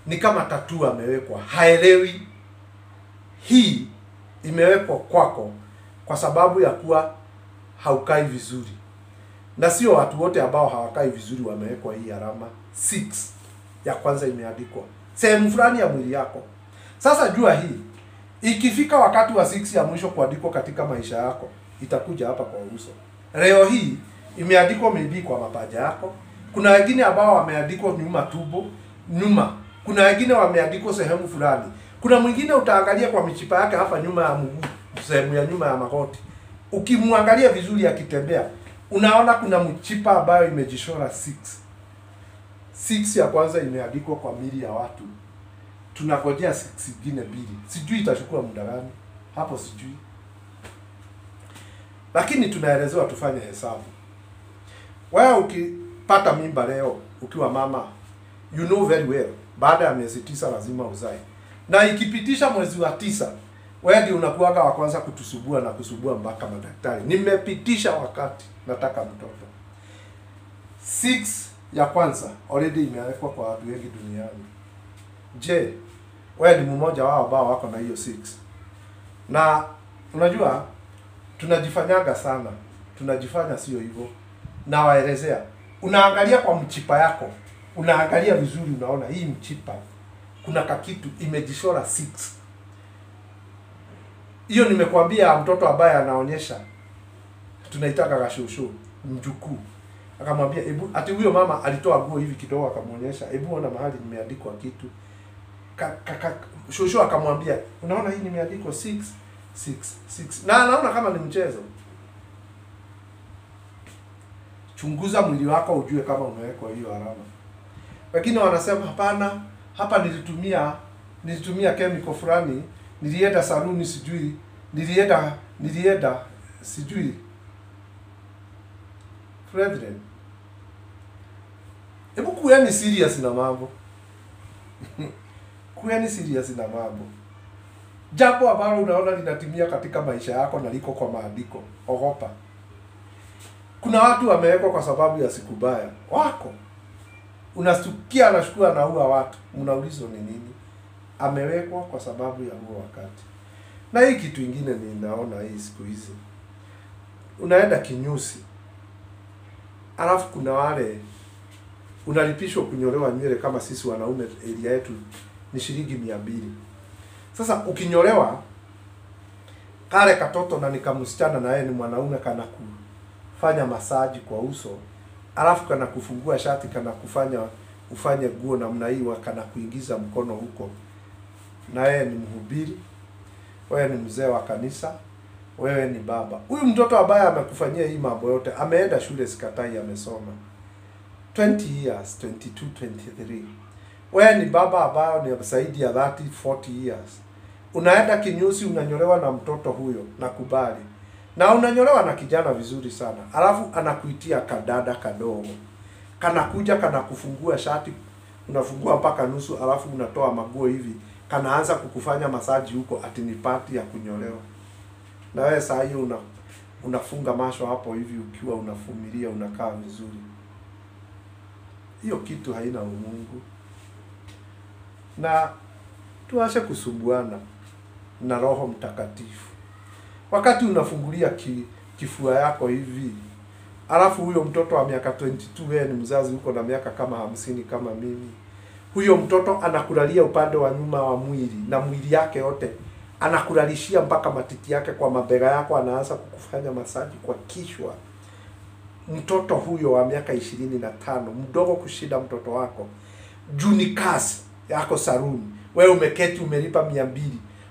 Ni kama tattoo amewekwa, haelewi hii imewekwa kwako kwa sababu ya kuwa haukai vizuri. Na sio watu wote ambao hawakai vizuri wamewekwa hii alama 6 ya kwanza imeandikwa sehemu fulani ya mwili yako. Sasa jua hii, ikifika wakati wa 6 ya mwisho kuandikwa katika maisha yako, itakuja hapa kwa uso. Leo hii imeandikwa maybe kwa mapaja yako. Kuna wengine ambao wameandikwa nyuma tumbo, nyuma. Kuna wengine wameandikwa sehemu fulani. Kuna mwingine utaangalia kwa michipa yake hapa nyuma ya mguu, sehemu ya nyuma ya magoti. Ukimwangalia vizuri akitembea, unaona kuna mchipa ambayo imejishora 6. 6 ya kwanza imeandikwa kwa miili ya watu. Tunangojea 6 zingine 2. Sijui itachukua muda gani. Hapo sijui. Lakini tunaelezewa tufanye hesabu. Wewe ukipata mimba leo ukiwa mama, you know very well, baada ya miezi 9 lazima uzae. Na ikipitisha mwezi wa 9, wewe ndio unakuaga wa kwanza kutusubua na kusubua mpaka madaktari. Nimepitisha wakati nataka mtoto. 6 ya kwanza already imewekwa kwa watu wengi duniani. Je, wewe ni mmoja wao ambao wako na hiyo 6? Na unajua tunajifanyaga sana. Tunajifanya sio hivyo. Na waelezea. Unaangalia kwa mchipa yako. Unaangalia vizuri, unaona hii mchipa kuna kakitu imejishora 6. Hiyo nimekuambia mtoto ambaye anaonyesha, tunaitaka gashushu, mjukuu. Akamwambia hebu, ati huyo mama alitoa nguo hivi kidogo akamuonyesha, hebu ona mahali nimeandikwa kitu. Shushu akamwambia, unaona hii nimeandikwa 6 6 6. Na anaona kama ni mchezo. Chunguza mwili wako ujue kama umewekwa hiyo alama. Lakini wanasema hapana, hapa nilitumia chemical fulani, nilienda saluni sijui, nilienda sijui. Brethren, hebu kuweni serious na mambo. Kuweni serious na mambo. Jambo ambalo unaona linatimia katika maisha yako na liko kwa maandiko, ogopa. Kuna watu wamewekwa kwa sababu ya siku baya. Wako. Unasikia anashukua anaua watu. Unaulizwa ni nini? Amewekwa kwa sababu ya huo wakati. Na hii kitu ingine ninaona hii siku hizi. Unaenda kinyusi. Alafu kuna wale unalipishwa kunyolewa nywele kama sisi wanaume area yetu ni shilingi 200. Sasa ukinyolewa kale katoto na nikamsichana na yeye ni mwanaume kana kufanya masaji kwa uso, alafu kana kufungua shati kana kufanya ufanye nguo namna hii, kana kuingiza mkono huko. Na yeye ni mhubiri, wewe ni mzee wa kanisa, wewe ni baba. Huyu mtoto ambaye amekufanyia hii mambo yote ameenda shule sikatai, amesoma 20 years, 22, 23. Wewe ni baba ambaye ni zaidi ya 30, 40 years. Unaenda kinyusi, unanyolewa na mtoto huyo, nakubali. Na unanyolewa na kijana vizuri sana. Alafu anakuitia kadada kadogo. Kanakuja kana kufungua shati, unafungua mpaka nusu, alafu unatoa maguo hivi. Kanaanza kukufanya masaji huko, ati ni party ya kunyolewa. Na wewe saa hiyo unafunga macho hapo hivi ukiwa unafumilia, unakaa vizuri. Hiyo kitu haina umungu. Na tuache kusumbuana na Roho Mtakatifu. Wakati unafungulia kifua yako hivi, alafu huyo mtoto wa miaka 22, wewe ni mzazi uko na miaka kama 50 kama mimi. Huyo mtoto anakulalia upande wa nyuma wa mwili na mwili yake yote. Anakulalishia mpaka matiti yake kwa mabega yako, anaanza kukufanya masaji kwa kichwa. Mtoto huyo wa miaka 25, mdogo kushida mtoto wako. Juni kazi yako saruni. Wewe umeketi umelipa 200.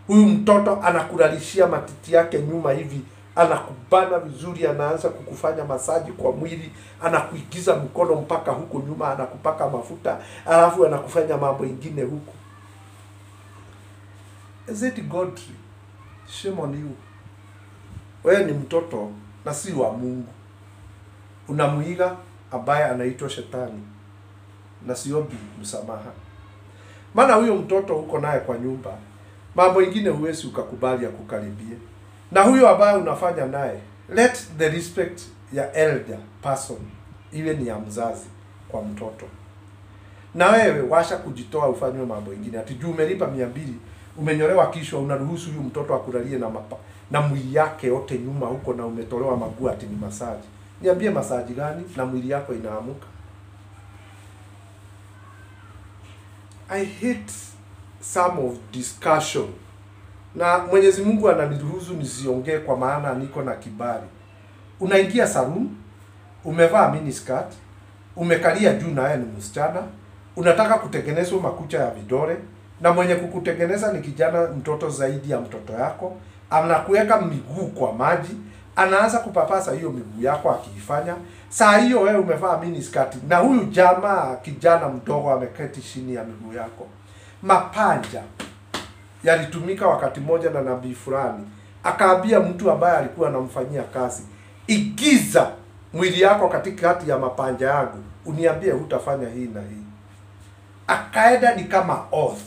Huyu mtoto anakulalishia matiti yake nyuma hivi, anakubana vizuri, anaanza kukufanya masaji kwa mwili, anakuigiza mkono mpaka huko nyuma, anakupaka mafuta, alafu anakufanya mambo ingine huko. Is it godly? Shame on you. Wewe ni mtoto na si wa Mungu. Unamuiga ambaye anaitwa shetani. Na siombi msamaha. Maana huyo mtoto uko naye kwa nyumba, mambo ingine huwezi ukakubali ya kukaribia. Na huyo ambaye unafanya naye, let the respect ya elder person iwe ni ya mzazi kwa mtoto. Na wewe washa kujitoa ufanywe mambo ingine. Ati juu umelipa 200, umenyolewa kisha unaruhusu huyu mtoto akulalie na mwili yake yote nyuma huko, na umetolewa maguu ati ni masaji. Niambie masaji gani na mwili yako inaamuka? I hate some of discussion. Na Mwenyezi Mungu ananiruhusu nisiongee kwa maana niko na kibali. Unaingia salon, umevaa mini skirt, umekalia juu na yeye ni msichana, unataka kutengenezwa makucha ya vidole, na mwenye kukutengeneza ni kijana mtoto zaidi ya mtoto yako, anakuweka miguu kwa maji, anaanza kupapasa hiyo miguu yako akiifanya. Saa hiyo wewe umevaa mini skirt na huyu jamaa kijana mdogo ameketi chini ya miguu yako. Mapanja yalitumika wakati moja na nabii fulani, akaambia mtu ambaye alikuwa anamfanyia kazi, igiza mwili yako katikati ya mapanja yangu, uniambie hutafanya hii na hii. Akaenda ni kama oath.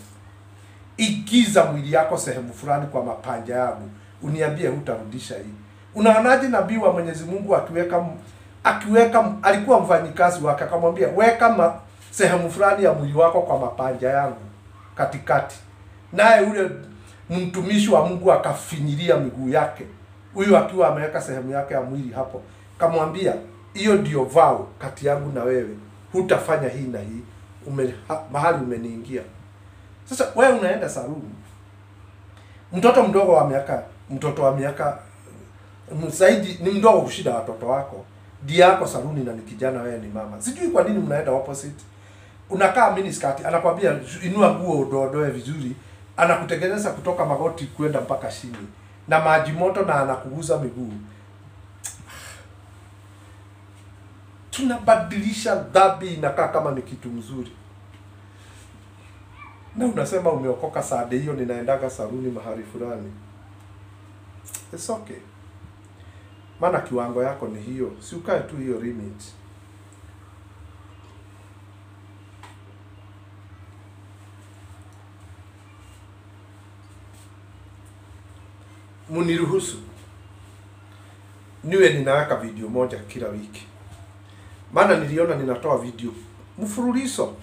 igiza mwili yako sehemu fulani kwa mapanja yangu, uniambie hutarudisha hii. Unaonaje nabii wa Mwenyezi Mungu akiweka alikuwa mfanyikazi wake akamwambia weka sehemu fulani ya mwili wako kwa mapanja yangu katikati, naye ule mtumishi wa Mungu akafinyilia miguu yake, huyu akiwa ameweka sehemu yake ya mwili hapo, kamwambia hiyo ndio vao kati yangu na wewe, hutafanya hii na hii, mahali umeniingia. Sasa wewe unaenda saluni, mtoto wa miaka zaidi ni mdogo kushida watoto wako, dia yako saluni na ni kijana, wewe ni mama. Sijui kwa nini mnaenda opposite. Unakaa mini skirt, anakwambia inua nguo udodoe vizuri, anakutengeneza kutoka magoti kwenda mpaka chini na maji moto na anakuguza miguu. Tunabadilisha dhambi inakaa kama ni kitu mzuri. Na unasema umeokoka saa hiyo ninaendaga saluni mahali fulani. It's okay. Maana kiwango yako ni hiyo. Si ukae tu hiyo limit. Muniruhusu niwe ninaweka video moja kila wiki. Maana niliona ninatoa video mfululizo.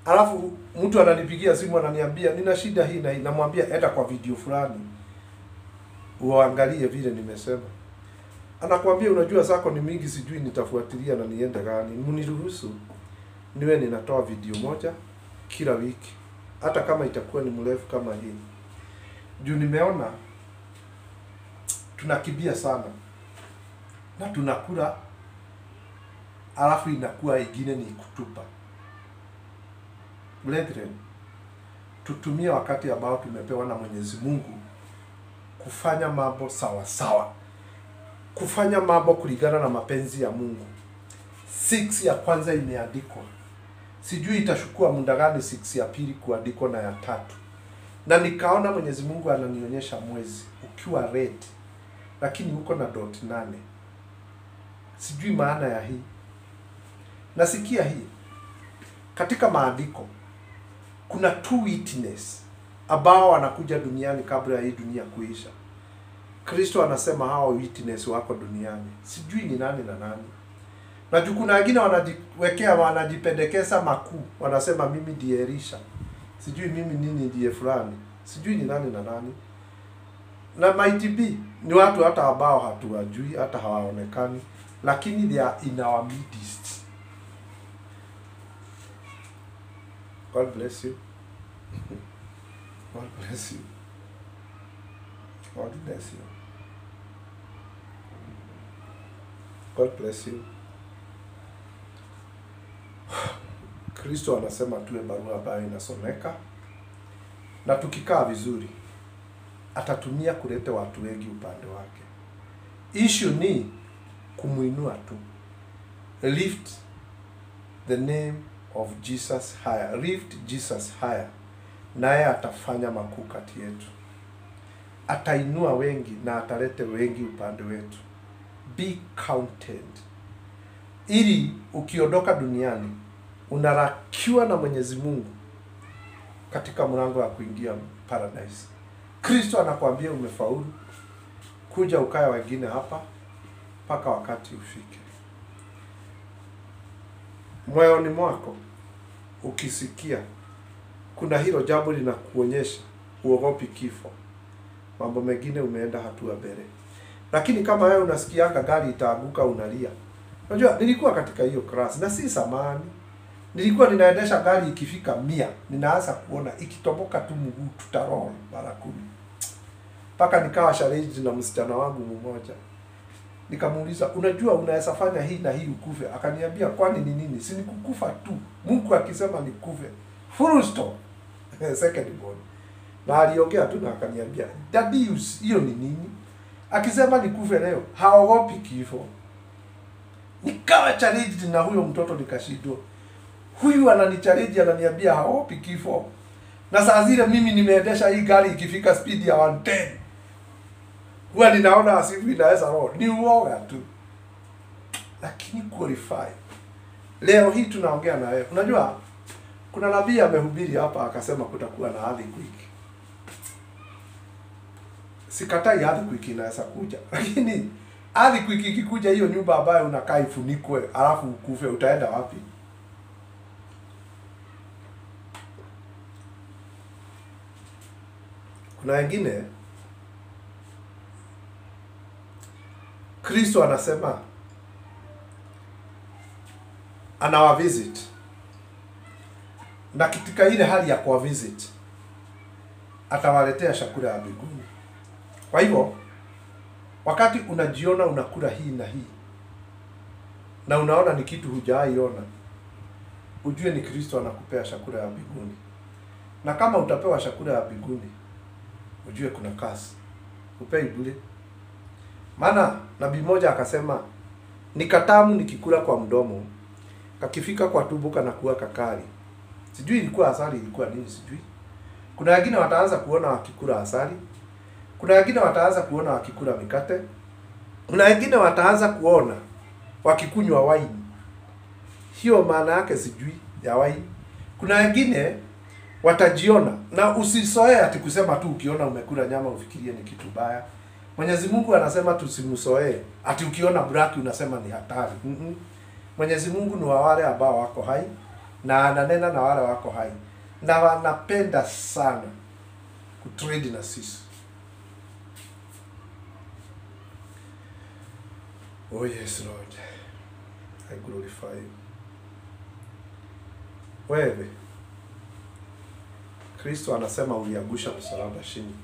Alafu mtu ananipigia simu ananiambia nina shida hii na hii, namwambia enda kwa video fulani uangalie vile nimesema. Anakuambia unajua zako ni mingi, sijui nitafuatilia na niende gani. Mniruhusu niwe ninatoa video moja kila wiki, hata kama itakuwa ni mrefu kama hii. Juu nimeona tunakimbia sana na tunakula, alafu inakuwa ingine ni kutupa. Brethren, tutumie wakati ambao tumepewa na Mwenyezi Mungu kufanya mambo sawa sawa, kufanya mambo kulingana na mapenzi ya Mungu. 6 ya kwanza imeandikwa, sijui itachukua muda gani 6 ya pili kuandikwa na ya 3. Na nikaona Mwenyezi Mungu ananionyesha mwezi ukiwa red, lakini uko na dot 8. Sijui maana ya hii. Nasikia hii katika maandiko kuna 2 witness ambao wanakuja duniani kabla ya hii dunia kuisha. Kristo anasema hao witness wako duniani. Sijui ni nani na nani. Na kuna wengine wanajipendekeza makuu. Wanasema mimi ndiye Elisha. Sijui mimi nini ndiye fulani. Sijui ni nani na nani. Na might be ni watu hata ambao hatuwajui, hata hawaonekani, lakini they are in our midst. God bless you. God bless you. God bless you. God bless you. Kristo anasema tuwe barua ambayo inasomeka, na tukikaa vizuri atatumia kuleta watu wengi upande wake. Issue ni kumuinua tu. Lift the name of Jesus higher. Lift Jesus higher. Naye atafanya makuu kati yetu. Atainua wengi na atalete wengi upande wetu. Be counted. Ili ukiondoka duniani unarakiwa na Mwenyezi Mungu katika mlango wa kuingia paradise. Kristo anakuambia umefaulu, kuja ukaya wengine hapa mpaka wakati ufike. Moyoni mwako ukisikia kuna hilo jambo linakuonyesha uogopi kifo, mambo mengine umeenda hatua mbele. Lakini kama wewe unasikianga gari itaanguka unalia. Unajua nilikuwa katika hiyo class na si samani. Nilikuwa ninaendesha gari ikifika 100, ninaanza kuona ikitoboka tu mguu tutarol mara 10. Paka nikawa challenge na msichana wangu mmoja. Nikamuuliza, unajua unaweza fanya hii na hii ukufe? Akaniambia, kwani ni nini? Si ni kukufa tu. Mungu akisema nikufe. Full stop. Second born. Na aliongea tu na akaniambia, daddy hiyo ni nini? Akisema nikufe leo, haogopi kifo. Nikawa challenge na huyo mtoto nikashindwa. Huyu ananichallenge ananiambia haogopi kifo. Na saa zile mimi nimeendesha hii gari ikifika speed ya 110. Huwa ninaona asifu inaweza roho. Ni uoga tu. Lakini qualify. Leo hii tunaongea na wewe. Unajua kuna nabii amehubiri hapa akasema kutakuwa na earthquake. Sikatai earthquake inaweza kuja, lakini earthquake ikikuja, hiyo nyumba ambayo unakaa ifunikwe alafu ukufe, utaenda wapi? Kuna wengine Kristo anasema anawa visit, na katika ile hali ya kuwa visit atawaletea chakula ya mbinguni. Kwa hivyo wakati unajiona unakula hii na hii na unaona ni kitu hujaiona, ujue ni Kristo anakupea chakula ya mbinguni. Na kama utapewa chakula ya mbinguni, ujue kuna kazi, upei bure. Maana nabii mmoja akasema, nikatamu nikikula kwa mdomo, kakifika kwa tumbo kanakuwa kakali. Sijui ilikuwa asali, ilikuwa nini sijui. Kuna wengine wataanza kuona wakikula asali, kuna wengine wataanza kuona wakikula mikate, kuna wengine wataanza kuona wakikunywa wine. Hiyo maana yake sijui ya wine. Kuna wengine watajiona, na usisoee ati kusema tu ukiona umekula nyama ufikirie ni kitu baya. Mwenyezi Mungu anasema tusimsoee ati ukiona black unasema ni hatari. Mwenyezi Mungu ni wa wale ambao wako hai, na ananena na wale wako hai, na wanapenda sana kutrade na sisi. Oh yes Lord, I glorify you. Wewe Kristo anasema uliangusha msalaba chini.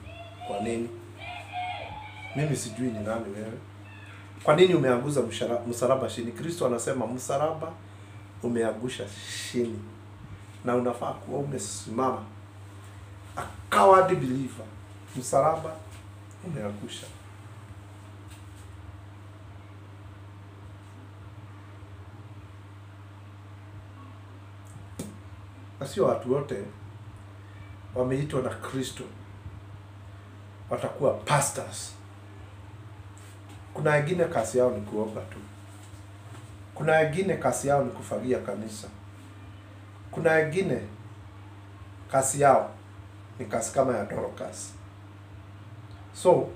Kwa nini? Mimi sijui ni nani wewe. Kwa nini umeanguza msalaba chini? Kristo anasema msalaba umeangusha chini, na unafaa kuwa umesimama. A coward believer. Msalaba umeangusha. Na sio watu wote wameitwa na Kristo watakuwa pastors. Kuna wengine kazi yao ni kuomba tu. Kuna wengine kazi yao ni kufagia kanisa. Kuna wengine kazi yao ni kazi kama ya Dorcas. So,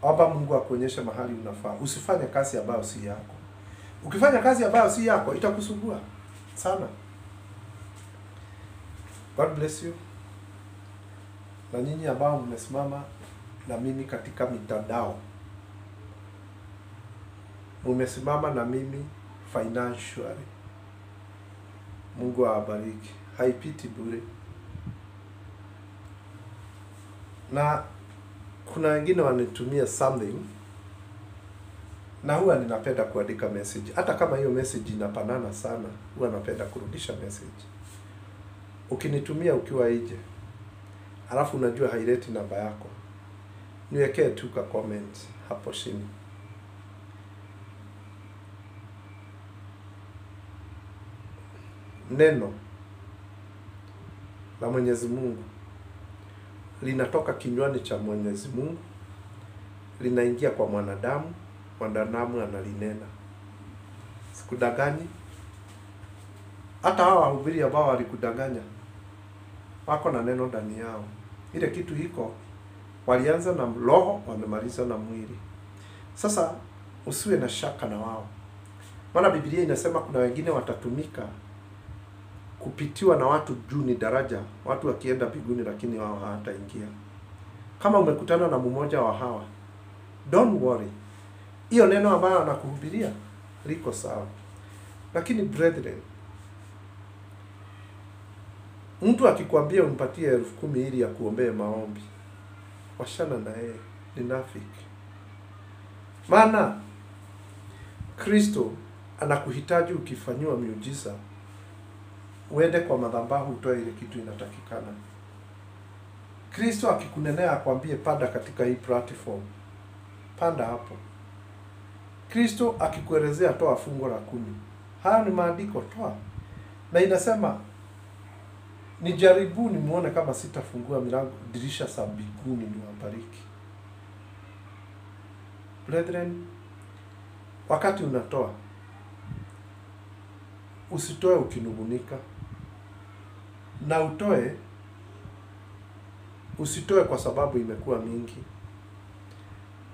omba Mungu akuonyeshe mahali unafaa. Usifanye kazi ambayo si yako. Ukifanya kazi ambayo si yako, itakusumbua sana. God bless you. Na nyinyi ambao mmesimama na mimi katika mitandao, umesimama na mimi financially, Mungu awabariki. Haipiti bure. Na kuna wengine wanitumia something, na huwa ninapenda kuandika message. Hata kama hiyo message inapanana sana, huwa napenda kurudisha message. Ukinitumia ukiwa nje, alafu unajua haileti namba yako, niwekee tu ka comment hapo chini. Neno la Mwenyezi Mungu linatoka kinywani cha Mwenyezi Mungu, linaingia kwa mwanadamu, mwanadamu analinena. Sikudanganyi. Hata hawa wahubiri ambao walikudanganya wako na neno ndani yao. Ile kitu hiko walianza na roho, wamemaliza na mwili. Sasa usiwe na shaka na wao. Maana Biblia inasema kuna wengine watatumika kupitiwa na watu juu ni daraja, watu wakienda mbinguni lakini wao hawataingia. Kama umekutana na mmoja wa hawa, don't worry. Hiyo neno ambayo anakuhubiria liko sawa. Lakini brethren, mtu akikwambia umpatie 10,000 ili akuombee maombi, washana na yeye, ni nafiki. Maana Kristo anakuhitaji ukifanywa miujiza, uende kwa madhabahu utoe ile kitu inatakikana. Kristo akikunenea akwambie panda katika hii platform, panda hapo. Kristo akikuelezea toa fungo la 10, haya ni maandiko, toa. Na inasema nijaribuni muone kama sitafungua milango dirisha za mbinguni niwabariki. Brethren, wakati unatoa, usitoe ukinungunika, na usitoe kwa sababu imekuwa mingi.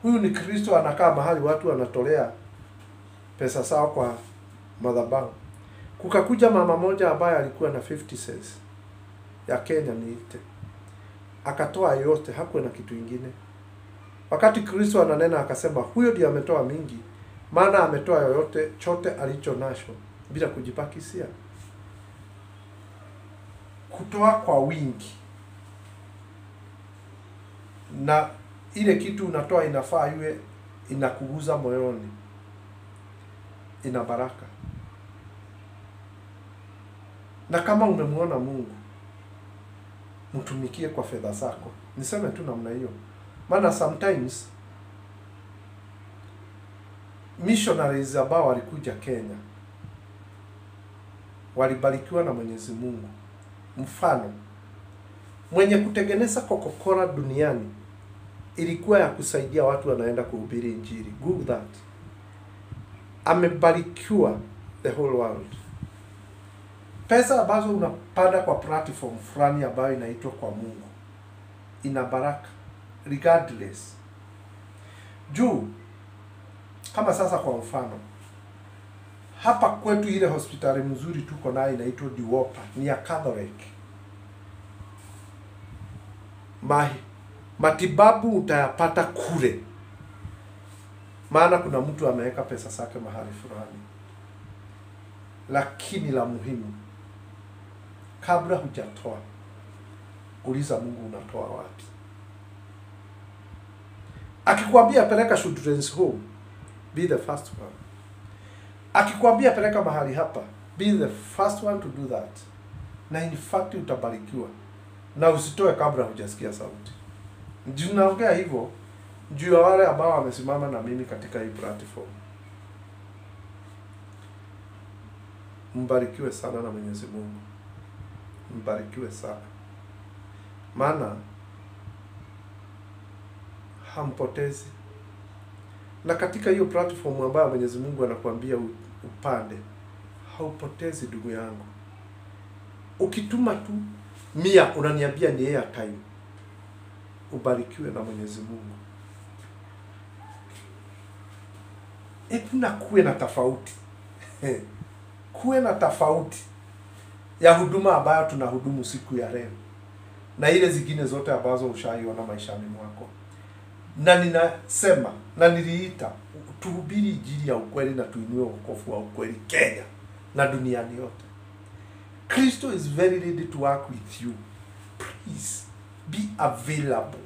Huyu ni Kristo anakaa mahali watu wanatolea pesa sawa kwa madhabahu. Kukakuja mama moja ambaye alikuwa na 50 cents ya Kenya niite. Akatoa yote, hakuwa na kitu ingine. Wakati Kristo ananena akasema huyo ndiye ametoa mingi, maana ametoa yoyote chote alicho nacho bila kujipakisia. Kutoa kwa wingi. Na ile kitu unatoa inafaa iwe inakuguza moyoni. Ina baraka. Na kama umemuona Mungu, mtumikie kwa fedha zako. Niseme tu namna hiyo. Maana sometimes missionaries ambao walikuja Kenya walibarikiwa na Mwenyezi Mungu. Mfano, mwenye kutengeneza Coca-Cola duniani ilikuwa ya kusaidia watu wanaenda kuhubiri injili. Google that. Amebarikiwa the whole world. Pesa ambazo unapanda kwa platform fulani ambayo inaitwa kwa Mungu ina baraka regardless. Juu kama sasa kwa mfano hapa kwetu ile hospitali mzuri tuko nayo inaitwa Diwopa, ni ya Catholic. Matibabu utayapata kule. Maana kuna mtu ameweka pesa zake mahali fulani. Lakini la muhimu, kabla hujatoa, uliza Mungu unatoa wapi. Akikwambia peleka children's home, be the first one. Akikwambia peleka mahali hapa, be the first one to do that. Na in fact utabarikiwa. Na usitoe kabla hujasikia sauti. Ndio naongea hivyo juu ya wale ambao wamesimama na mimi katika hii platform. Mbarikiwe sana na Mwenyezi Mungu. Mbarikiwe sana. Maana hampotezi. Na katika hiyo platform ambayo Mwenyezi Mungu anakuambia upande, haupotezi ndugu yangu. Ukituma tu 100 unaniambia ni airtime. Ubarikiwe na Mwenyezi Mungu. Kuna kuwe na tofauti. Kuwe na tofauti ya huduma ambayo tunahudumu siku ya leo na ile zingine zote ambazo ushaiona maishani mwako. Na ninasema na niliita tuhubiri injili ya ukweli na tuinue wokovu wa ukweli Kenya na duniani yote. Kristo is very ready to work with you. Please be available.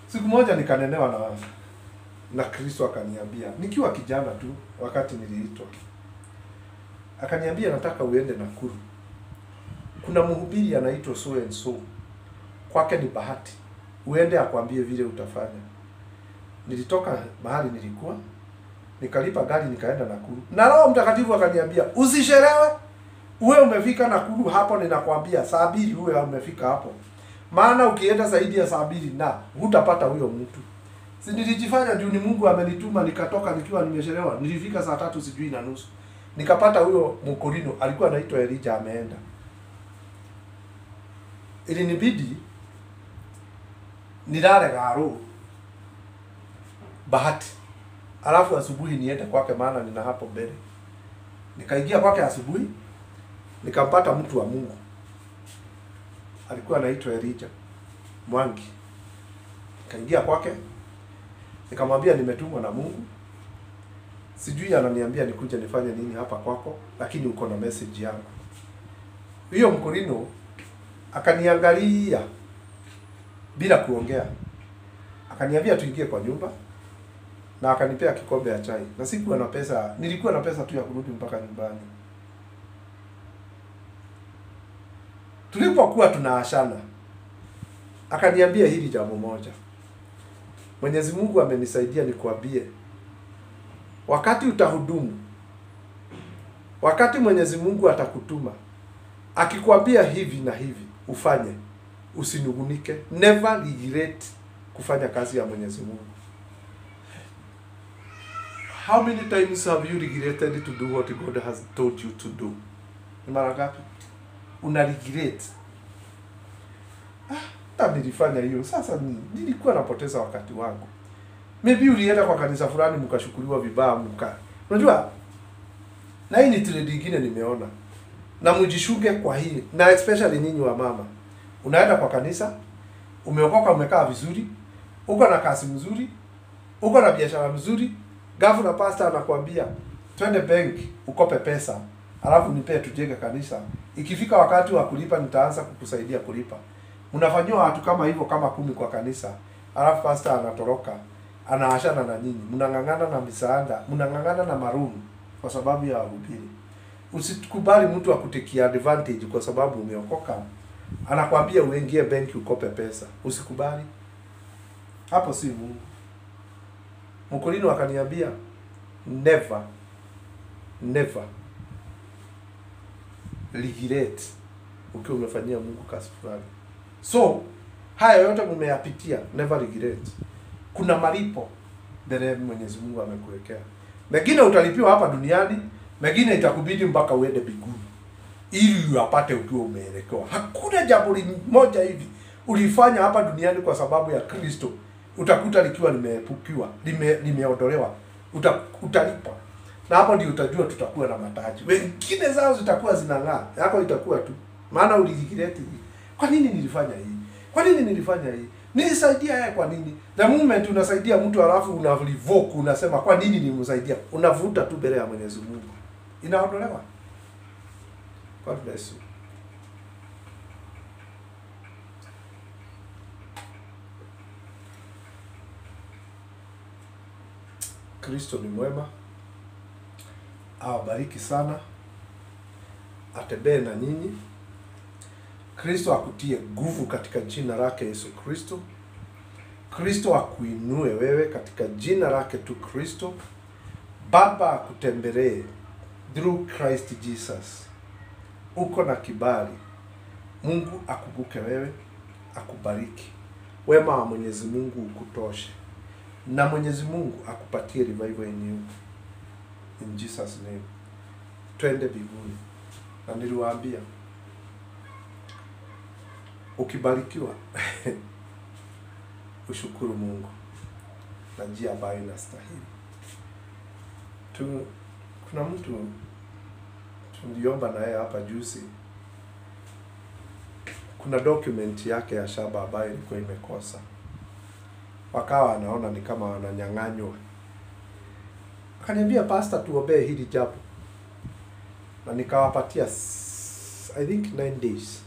Siku moja nikanenewa na Kristo akaniambia, nikiwa kijana tu wakati niliitwa. Akaniambia nataka uende Nakuru. Kuna mhubiri anaitwa so and so. Kwake ni bahati. Uende akwambie vile utafanya. Nilitoka mahali nilikuwa, nikalipa gari nikaenda Nakuru. Na Roho Mtakatifu akaniambia, usishelewe. Uwe umefika Nakuru hapo ninakwambia saa 2 uwe umefika hapo. Maana ukienda zaidi ya saa 2 na hutapata huyo mtu. Si nilijifanya juu ni Mungu amenituma nikatoka nikiwa nimechelewa. Nilifika saa 3 sijui na nusu. Nikapata huyo mkorino alikuwa anaitwa Elijah ameenda. Ilinibidi nilale garo bahati. Alafu asubuhi niende kwake maana nina hapo mbele. Nikaingia kwake asubuhi, nikampata mtu wa Mungu. Alikuwa anaitwa Elijah Mwangi. Nikaingia kwake, nikamwambia nimetumwa na Mungu. Sijui ananiambia nikuje nifanye nini hapa kwako, lakini uko na message yangu. Hiyo mkorino akaniangalia bila kuongea. Akaniambia tuingie kwa nyumba na akanipea kikombe ya chai. Na sikuwa na pesa, nilikuwa na pesa tu ya kurudi mpaka nyumbani. Tulipokuwa tunaashana, akaniambia hili jambo moja. Mwenyezi Mungu amenisaidia nikuambie, wakati utahudumu, wakati Mwenyezi Mungu atakutuma, akikwambia hivi na hivi, ufanye. Usinugunike. Never regret kufanya kazi ya Mwenyezi Mungu. How many times have you regretted to do what God has told you to do? Ni mara ngapi una regret? hata nilifanya hiyo. Sasa nilikuwa napoteza wakati wangu. Maybe ulienda kwa kanisa fulani mkashukuliwa vibaya unajua, na hii ni trade nyingine nimeona. Na mjishuke kwa hii, na especially ninyi wa mama. Unaenda kwa kanisa, umeokoka, umekaa vizuri, uko na kazi mzuri, uko na biashara mzuri, gafu na pastor anakuambia twende bank ukope pesa, alafu nipe tujenge kanisa. Ikifika wakati wa kulipa nitaanza kukusaidia kulipa. Mnafanywa watu kama hivyo kama 10 kwa kanisa, alafu pastor anatoroka, anaashana na nyinyi. Mnang'ang'ana na misaada, mnang'ang'ana na marumu kwa sababu ya uhubiri. Usikubali mtu akutekia advantage kwa sababu umeokoka. Anakuambia uingie benki ukope pesa. Usikubali. Hapo si Mungu. Mkolini wakaniambia never regret ukiwa umefanyia Mungu kazi fulani. So haya yote mmeyapitia, never regret. Kuna malipo mbele Mwenyezi Mungu amekuwekea. Mengine utalipiwa hapa duniani, mengine itakubidi mpaka uende mbinguni ili uyapate ukiwa umeelekewa. Hakuna jambo moja hivi ulifanya hapa duniani kwa sababu ya Kristo utakuta likiwa limeepukiwa, limeondolewa. Utalipa. Na hapo ndio utajua tutakuwa na mataji. Wengine zao zitakuwa zinang'aa, yako itakuwa tu. Maana ulijikireti. Kwa nini nilifanya hii? Kwa nini nilifanya hii? Nilisaidia yeye kwa nini? The moment unasaidia mtu alafu unarevoke, unasema kwa nini nilimsaidia? Unavuta tu mbele ya Mwenyezi Mungu. Inaondolewa. God bless you. Kristo ni mwema. Awabariki sana. Atembee na nyinyi. Kristo akutie nguvu katika jina lake Yesu Kristo. Kristo akuinue wewe katika jina lake tu Kristo. Baba akutembelee through Christ Jesus. Uko na kibali. Mungu akubuke wewe, akubariki. Wema wa Mwenyezi Mungu ukutoshe. Na Mwenyezi Mungu akupatie revival in you. In Jesus name. Twende mbinguni. Na niliwaambia ukibarikiwa ushukuru Mungu na njia ambayo inastahili. Kuna mtu tuliomba na yeye hapa juzi. Kuna document yake ya shamba ambayo ilikuwa imekosa. Wakawa anaona ni kama wananyang'anywa. Akaniambia pastor tuombee hili jambo. Na nikawapatia I think 9 days.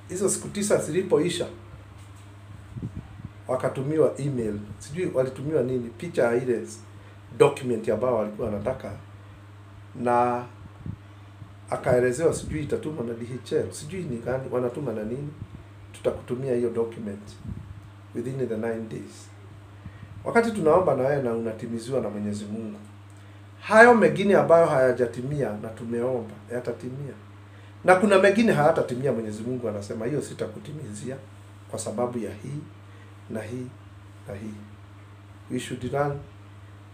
Hizo siku 9 zilipoisha wakatumiwa email. Sijui walitumiwa nini, picha ya ile document ambayo walikuwa wanataka, na akaelezewa sijui itatuma na DHL, sijui ni gani wanatuma na nini, tutakutumia hiyo document within the 9 days. Wakati tunaomba na wewe na unatimiziwa na Mwenyezi Mungu, hayo mengine ambayo hayajatimia na tumeomba yatatimia. Na kuna mengine hayatatimia, Mwenyezi Mungu anasema hiyo sitakutimizia kwa sababu ya hii na hii na hii. We should learn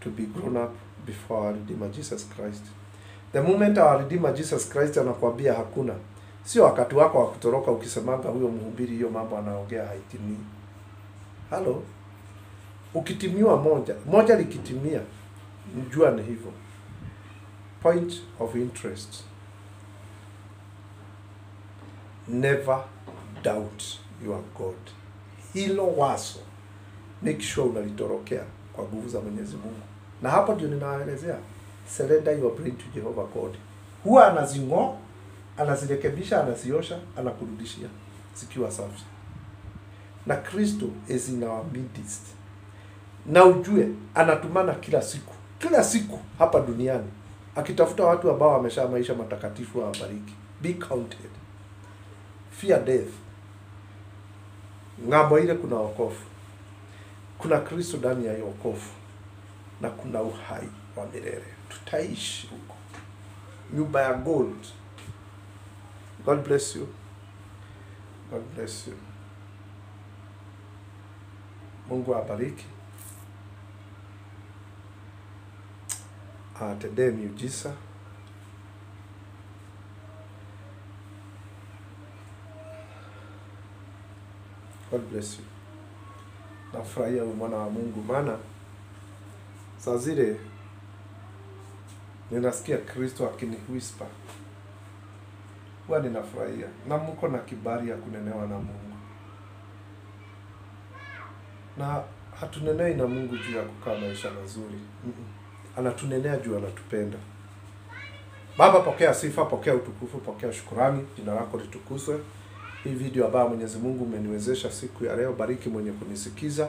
to be grown up before our Redeemer Jesus Christ. The moment our Redeemer Jesus Christ anakuambia hakuna, sio wakati wako wa kutoroka ukisemanga huyo mhubiri hiyo mambo anaongea haitimii. Hello? Ukitimiwa moja likitimia, njua ni hivyo. Point of interest. Never doubt your God. Hilo waso, make sure unalitorokea kwa nguvu za Mwenyezi Mungu. Na hapo ndio ninawaelezea, surrender your brain to Jehovah God. Huwa anazingoa, anazirekebisha, anaziosha, anakurudishia zikiwa safi. Na Kristo is in our midst. Na ujue anatumana kila siku hapa duniani akitafuta watu ambao wamesha maisha matakatifu awabariki. Be counted. Fear death. Ng'ambo ile kuna wokovu. Kuna Kristo ndani ya wokovu. Na kuna uhai wa milele. Tutaishi huko. Nyumba ya gold. God bless you. God bless you. Mungu awabariki. Atendee miujiza. God bless you. Nafurahia mwana wa Mungu, maana saa zile ninasikia Kristo akiniwhisper, huwa ninafurahia. Na mko na kibali ya kunenewa na Mungu. Na hatunenei na Mungu juu ya kukaa maisha mazuri. Anatunenea juu anatupenda. Baba, pokea sifa, pokea utukufu, pokea shukrani, jina lako litukuzwe. Hii video ambayo Mwenyezi Mungu umeniwezesha siku ya leo, bariki mwenye kunisikiza.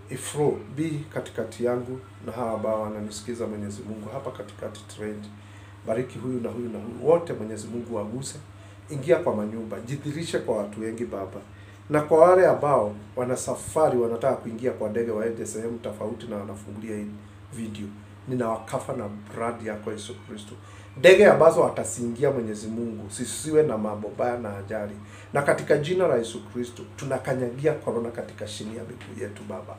Ifro be katikati yangu na hawa ambao wananisikiza Mwenyezi Mungu hapa katikati trend. Bariki huyu na huyu na huyu wote, Mwenyezi Mungu waguse. Ingia kwa manyumba, jidhirishe kwa watu wengi Baba. Na kwa wale ambao wana safari wanataka kuingia kwa ndege waende sehemu tofauti na wanafungulia hii video, ninawakafa na blood yako Yesu Kristo. Ndege ambazo watasiingia Mwenyezi Mungu sisiwe na mambo baya na ajali. Na katika jina la Yesu Kristo tunakanyagia corona katika chini ya miguu yetu Baba.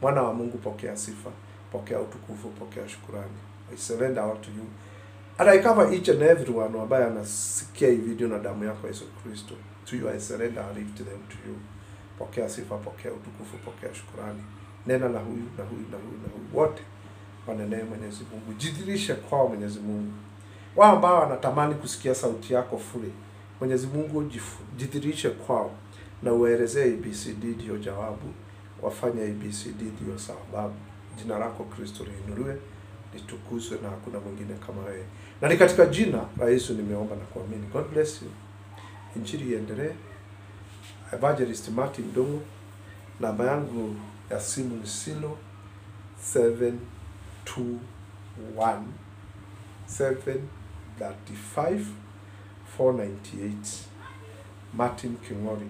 Mwana wa Mungu, pokea sifa, pokea utukufu, pokea shukrani. I surrender all to you. And I cover each and everyone ambaye anasikia hii video na damu yako Yesu Kristo. To you I surrender, I lift them to you. Pokea sifa, pokea utukufu, pokea shukrani. Nena na huyu na huyu na huyu na huyu wote wanenee Mwenyezi Mungu. Jidhirishe kwao Mwenyezi Mungu. Wao ambao wanatamani kusikia sauti yako fully, Mwenyezi Mungu jidhirishe kwao na uelezee ABCD ndio jawabu. Wafanye ABCD ndio sababu. Jina lako Kristo liinuliwe, litukuzwe, na hakuna mwingine kama wewe. Na ni katika jina la Yesu nimeomba na kuamini. God bless you. Injili iendelee. Evangelist Martin Ndung'u. Namba yangu ya simu ni 0721 735 498. Martin King'ori.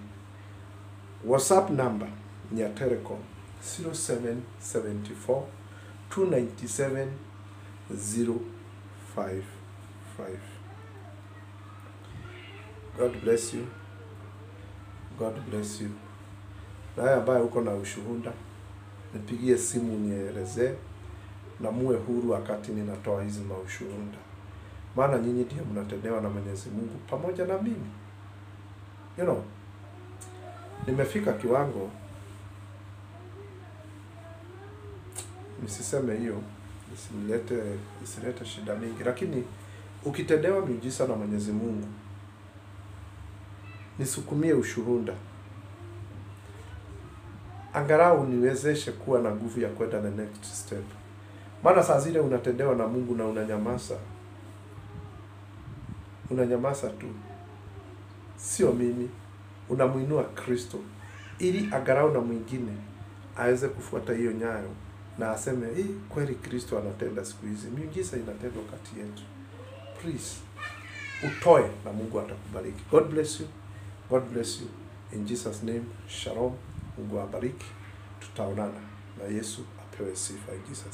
WhatsApp number ni ya Telecom 0774 297 055. God bless you. God bless you. Na ambaye uko na ushuhuda, nipigie simu nielezee, na muwe huru wakati ninatoa hizi maushuhuda. Maana nyinyi ndio mnatendewa na Mwenyezi Mungu pamoja na mimi. You know, nimefika kiwango, nisiseme hiyo, isilete shida mingi, lakini ukitendewa miujiza na Mwenyezi Mungu, nisukumie ushuhuda. Angalau niwezeshe kuwa na nguvu ya kwenda the next step. Maana saa zile unatendewa na Mungu na unanyamaza. Unanyamaza tu. Sio mimi. Unamuinua Kristo, ili angalau na mwingine aweze kufuata hiyo nyayo na aseme, kweli Kristo anatenda siku hizi. Miujiza inatendwa kati yetu. Please, utoe na Mungu atakubariki. God bless you. God bless you. In Jesus name, shalom. Mungu awabariki. Tutaonana na Yesu apewe sifa in Jesus.